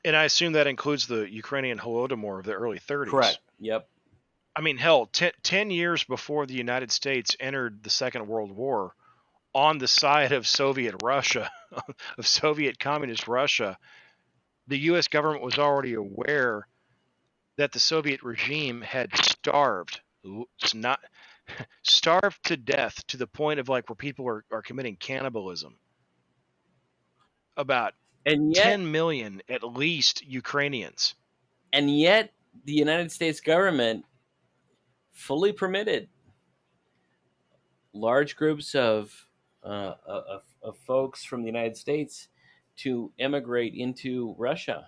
And I assume that includes the Ukrainian Holodomor of the early 30s. Correct. Yep. I mean, hell, 10 years before the United States entered the Second World War, on the side of Soviet Russia, of Soviet Communist Russia, the U.S. government was already aware that the Soviet regime had starved to death to the point of like where people are committing cannibalism. About And yet 10 million at least Ukrainians. and yet the United States government fully permitted large groups of folks from the United States to immigrate into Russia.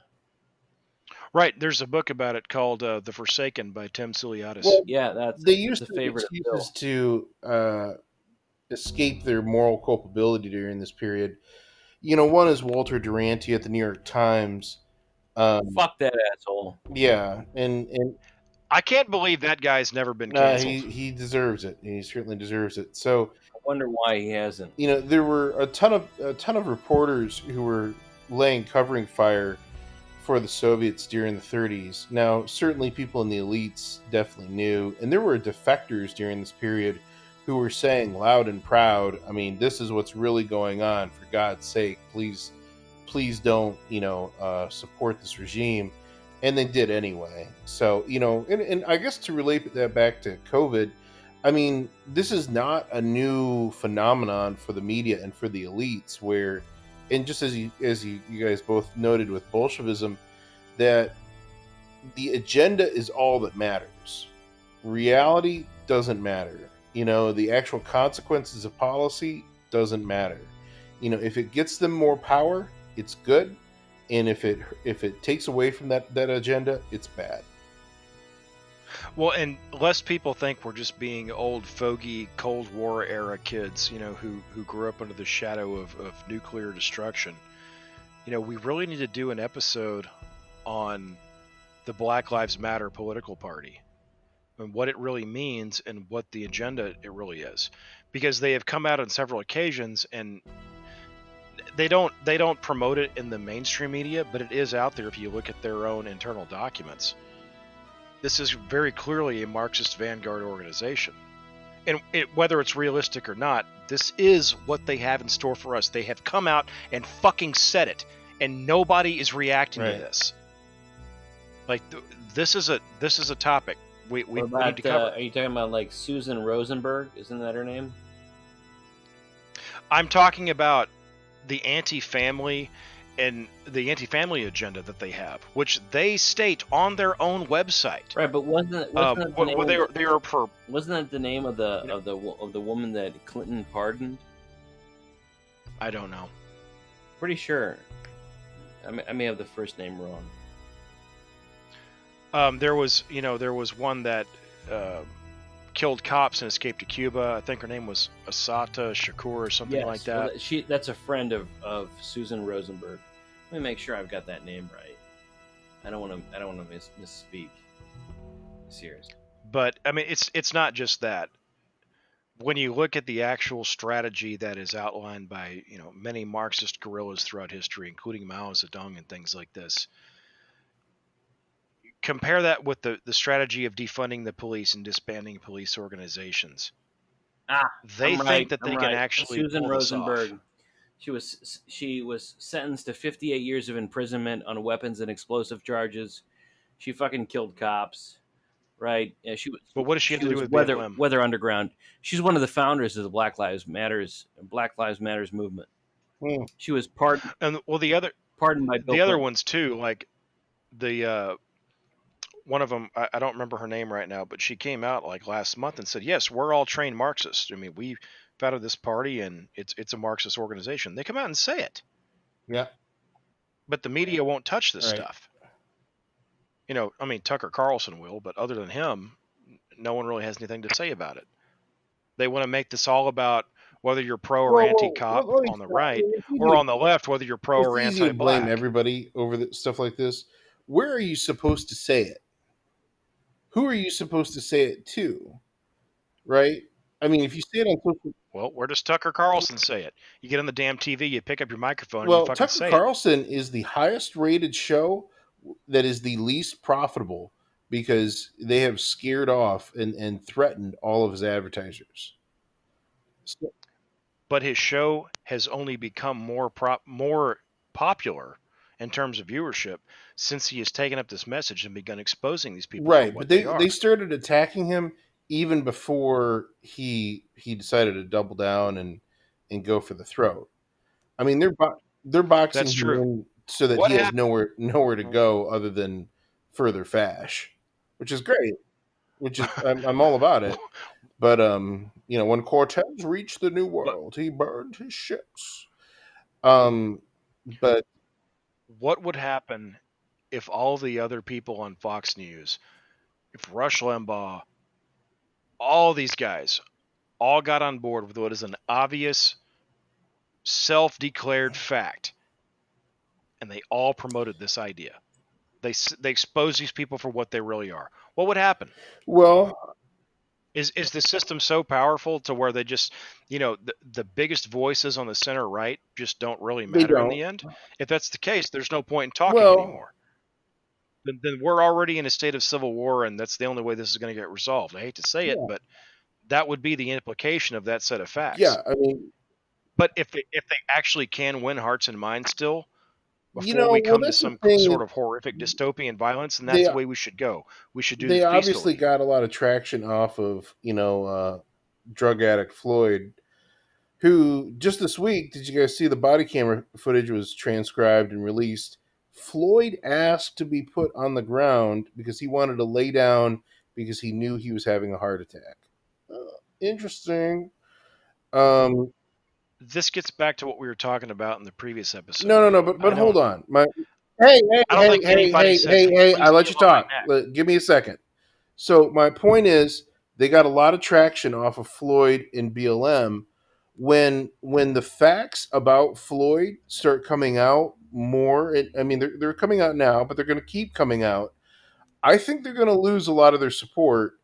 Right, there's a book about it called The Forsaken by Tim Siliadis. Well, Yeah, that's they used a to favorite of excuses Bill. to escape their moral culpability during this period. You know, one is Walter Duranty at the New York Times. Fuck that asshole. Yeah, and I can't believe that guy's never been canceled. he deserves it. He certainly deserves it. So, I wonder why he hasn't. you know, there were a ton of reporters who were laying covering fire for the Soviets during the 30s. Now, certainly people in the elites definitely knew, and there were defectors during this period who were saying loud and proud, I mean, this is what's really going on. For God's sake, please don't, support this regime. And they did anyway. So, you know, and I guess to relate that back to COVID, I mean, this is not a new phenomenon for the media and for the elites where, and just as you guys both noted with Bolshevism, that the agenda is all that matters. Reality doesn't matter. You know, the actual consequences of policy doesn't matter. You know, if it gets them more power, it's good, and if it takes away from that agenda, it's bad. Well, and less people think we're just being old fogey Cold War era kids, you know, who grew up under the shadow of nuclear destruction. You know, we really need to do an episode on the Black Lives Matter political party and what it really means and what the agenda it really is, because they have come out on several occasions and they don't promote it in the mainstream media, but it is out there if you look at their own internal documents. This is very clearly a Marxist vanguard organization, and whether it's realistic or not, This is what they have in store for us. They have come out and fucking said it, and nobody is reacting to Right. this. Like this is a topic we What need about, to cover. are you talking about like Susan Rosenberg? Isn't that her name? I'm talking about the anti-family and the anti-family agenda that they have, which they state on their own website. Right, but wasn't that the name they were for wasn't that the name of the woman that Clinton pardoned? I don't know. Pretty sure. I may have the first name wrong. There was one that killed cops and escaped to Cuba. I think her name was Asata Shakur or something like that. Well, that's a friend of Susan Rosenberg. Let me make sure I've got that name right. I don't want to misspeak. Seriously. But I mean, it's not just that. When you look at the actual strategy that is outlined by many Marxist guerrillas throughout history, including Mao Zedong and things like this, compare that with the strategy of defunding the police and disbanding police organizations. They think that they can actually Susan pull this Rosenberg. off. She was sentenced to 58 years of imprisonment on weapons and explosive charges. She fucking killed cops, right? Yeah, she was. But what does she have to do with BLM? Weather Underground? She's one of the founders of the Black Lives Matters movement. She was pardoned. And well, pardoned by Bill the other Clinton. ones too, like the one of them, I don't remember her name right now, but she came out like last month and said, yes, we're all trained Marxists. I mean, we founded this party and it's a Marxist organization. They come out and say it. Yeah. But the media won't touch this stuff. I mean, Tucker Carlson will, but other than him, no one really has anything to say about it. They want to make this all about whether you're pro or anti-cop on the right, or on the left, whether you're pro or anti-black. It's blame everybody over stuff like this. Where are you supposed to say it? Who are you supposed to say it to? Right? I mean, if you say it on social... Well, where does Tucker Carlson say it? You get on the damn TV, you pick up your microphone, and you fucking Tucker say Carlson is the highest rated show that is the least profitable because they have scared off and threatened all of his advertisers. But his show has only become more popular in terms of viewership since he has taken up this message and begun exposing these people. Right, but they started attacking him even before he decided to double down and go for the throat. I mean, they're boxing him in so that he has nowhere to go other than further fash, which is great. Which is I'm all about it. But when Cortez reached the New World, he burned his ships. But what would happen if all the other people on Fox News, if Rush Limbaugh, all these guys, all got on board with what is an obvious, self-declared fact, and they all promoted this idea? They expose these people for what they really are. What would happen? Well, is the system so powerful to where they just, the biggest voices on the center right just don't really matter in the end? If that's the case, there's no point in talking anymore. Then we're already in a state of civil war, and that's the only way this is going to get resolved. I hate to say it, but that would be the implication of that set of facts. Yeah, I mean, but if they actually can win hearts and minds still, before we come to some sort of horrific dystopian violence, and that's the way we should go. We should do. They obviously got a lot of traction off of drug addict Floyd, who just this week, did you guys see the body camera footage was transcribed and released? Floyd asked to be put on the ground because he wanted to lay down because he knew he was having a heart attack. Interesting. This gets back to what we were talking about in the previous episode. No, but hold on. Hey, I let you talk. Give me a second. So my point is, they got a lot of traction off of Floyd and BLM. When the facts about Floyd start coming out more, I mean, they're coming out now, but they're going to keep coming out. I think they're going to lose a lot of their support.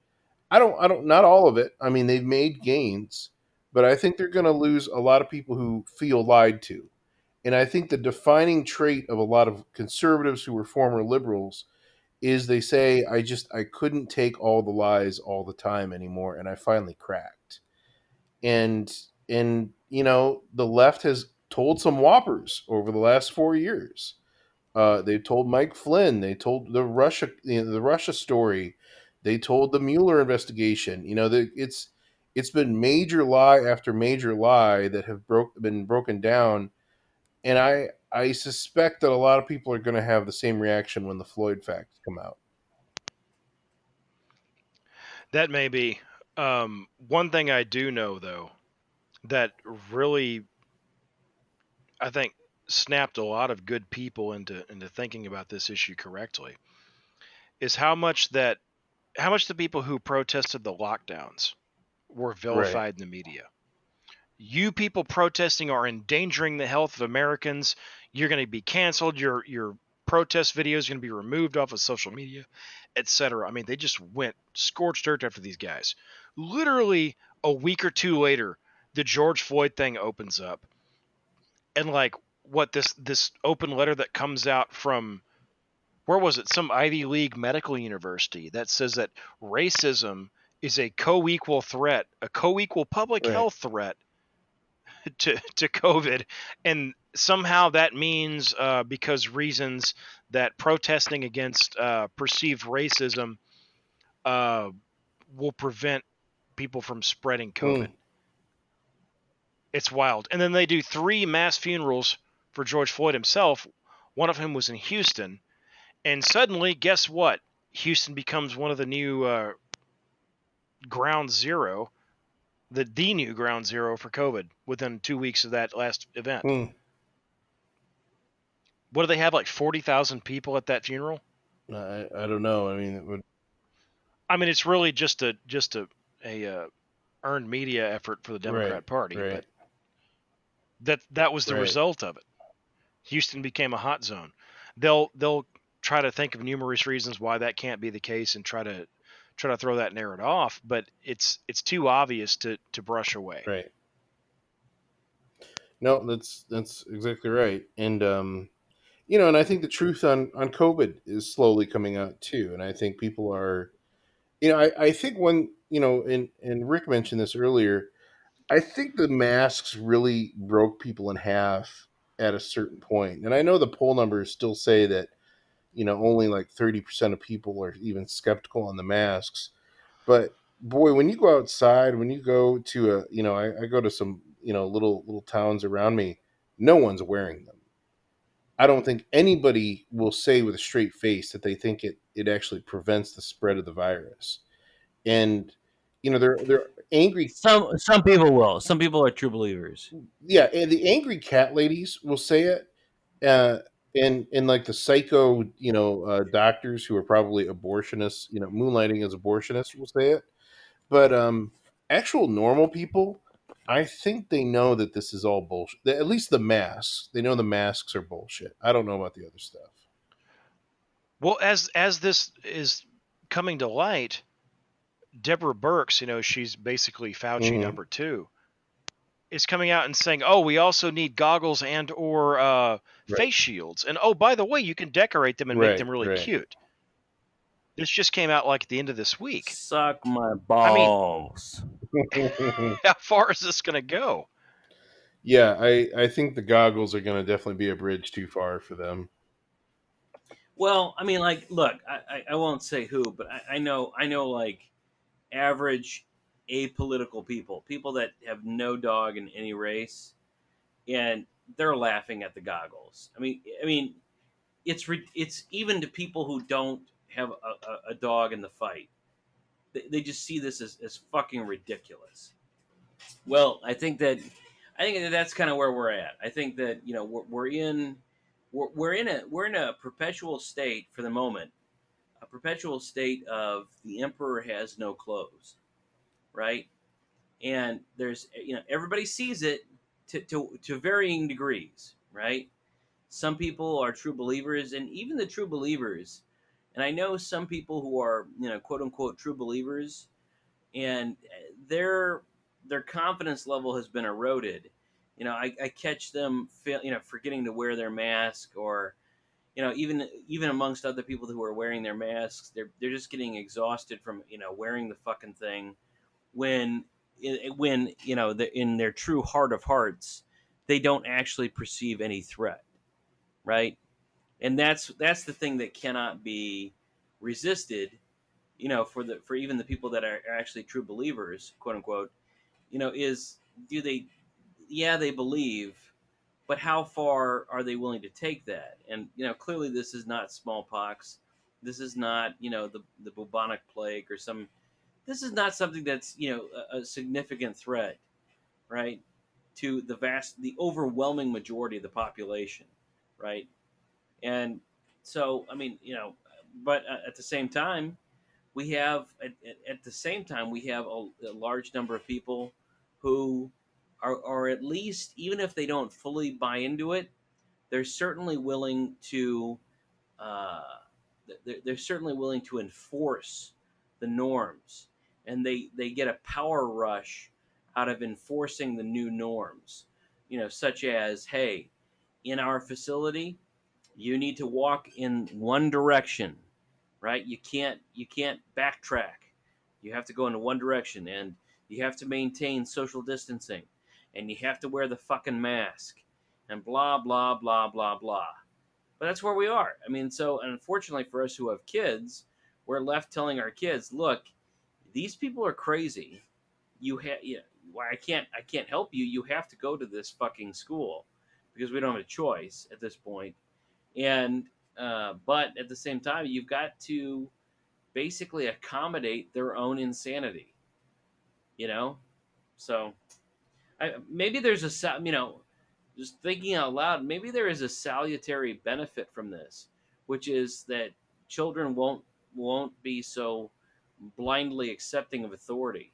I don't, not all of it. I mean, they've made gains, but I think they're going to lose a lot of people who feel lied to. And I think the defining trait of a lot of conservatives who were former liberals is they say, I couldn't take all the lies all the time anymore, and I finally cracked. And And the left has told some whoppers over the last 4 years. They told Mike Flynn. They told the Russia story. They told the Mueller investigation. It's been major lie after major lie that have been broken down, and I suspect that a lot of people are going to have the same reaction when the Floyd facts come out. That may be. One thing I do know, though, that really, I think, snapped a lot of good people into thinking about this issue correctly is how much the people who protested the lockdowns were Right. vilified in the media. You people protesting are endangering the health of Americans. You're going to be canceled. Your protest videos are going to be removed off of social media, etc. I mean, they just went scorched earth after these guys. Literally a week or two later, the George Floyd thing opens up, and like what this open letter that comes out from, where was it? Some Ivy League medical university that says that racism is a co-equal threat, a co-equal public Right. health threat to COVID, and somehow that means because reasons that protesting against perceived racism uh, will prevent people from spreading COVID. Hmm. It's wild. And then they do 3 mass funerals for George Floyd himself. One of whom was in Houston, and suddenly, guess what? Houston becomes one of the new ground zero, the new ground zero for COVID within 2 weeks of that last event. Hmm. What do they have, like 40,000 people at that funeral? I don't know. I mean, it would. I mean, it's really just a earned media effort for the Right. Democrat Party, Right. but that was the Right. result of it. Houston became a hot zone. They'll try to think of numerous reasons why that can't be the case and try to throw that narrative off, but it's too obvious to brush away. Right. No, that's exactly right. And and I think the truth on COVID is slowly coming out too. And I think people are, I think when and Rick mentioned this earlier. I think the masks really broke people in half at a certain point. And I know the poll numbers still say that only like 30% of people are even skeptical on the masks. But boy, when you go outside, when you go to I go to some little towns around me, no one's wearing them. I don't think anybody will say with a straight face that they think it actually prevents the spread of the virus. And they're angry. Some people will. Some people are true believers. Yeah, and the angry cat ladies will say it. uh and like the psycho doctors who are probably abortionists, moonlighting as abortionists, will say it. But actual normal people, I think they know that this is all bullshit. At least the masks, they know the masks are bullshit. I don't know about the other stuff. Well, as this is coming to light, Deborah Birx, she's basically Fauci Hmm. number 2, is coming out and saying, "Oh, we also need goggles and or Right. face shields, and oh, by the way, you can decorate them and make Right. them really Right. cute." This just came out like at the end of this week. Suck my I mean, balls. how far is this going to go? Yeah, I think the goggles are going to definitely be a bridge too far for them. Well, I mean, like, look, I won't say who, but I know, like, average apolitical people that have no dog in any race, and they're laughing at the goggles. I mean, it's even to people who don't have a dog in the fight. They just see this as fucking ridiculous. Well, I think that that's kind of where we're at. I think that we're in a perpetual state for the moment, a perpetual state of the emperor has no clothes, right? And there's everybody sees it to varying degrees, right? Some people are true believers, and even the true believers, and I know some people who are quote unquote true believers, and their confidence level has been eroded. I catch them forgetting to wear their mask, or even amongst other people who are wearing their masks, they're just getting exhausted from wearing the fucking thing when when in their true heart of hearts, they don't actually perceive any threat, right? And that's the thing that cannot be resisted, for even the people that are actually true believers, quote unquote, is do they, yeah, they believe, but how far are they willing to take that? And clearly this is not smallpox, this is not the bubonic plague or some, this is not something that's a significant threat, right, to the overwhelming majority of the population, right? And so, I mean, but at the same time, we have a large number of people who are at least, even if they don't fully buy into it, they're certainly willing to uh, they're certainly willing to enforce the norms, and they get a power rush out of enforcing the new norms, such as, hey, in our facility you need to walk in one direction, right? You can't backtrack. You have to go in one direction, and you have to maintain social distancing, and you have to wear the fucking mask, and blah blah blah blah blah. But that's where we are. I mean, so unfortunately for us who have kids, we're left telling our kids, look, these people are crazy. Well, I can't help you. You have to go to this fucking school because we don't have a choice at this point. And but at the same time, you've got to basically accommodate their own insanity. You know, so maybe there's just thinking out loud, maybe there is a salutary benefit from this, which is that children won't be so blindly accepting of authority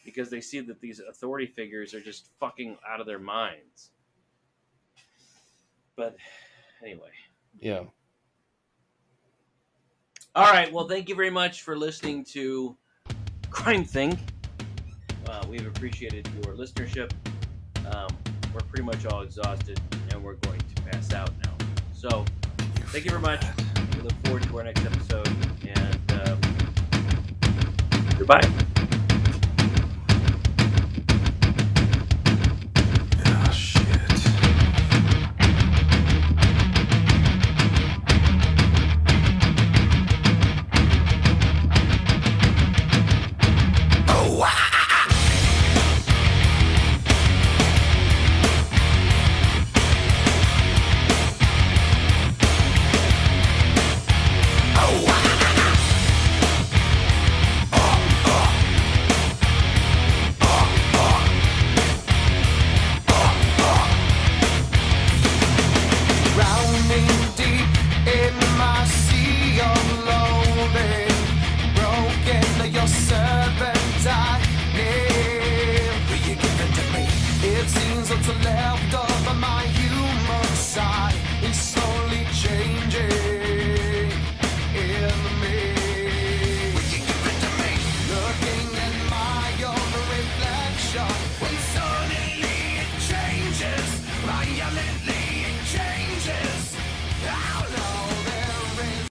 because they see that these authority figures are just fucking out of their minds. But anyway. Yeah. All right. Well, thank you very much for listening to Crime Think. We've appreciated your listenership. We're pretty much all exhausted, and we're going to pass out now. So, thank you very much. We look forward to our next episode, and goodbye.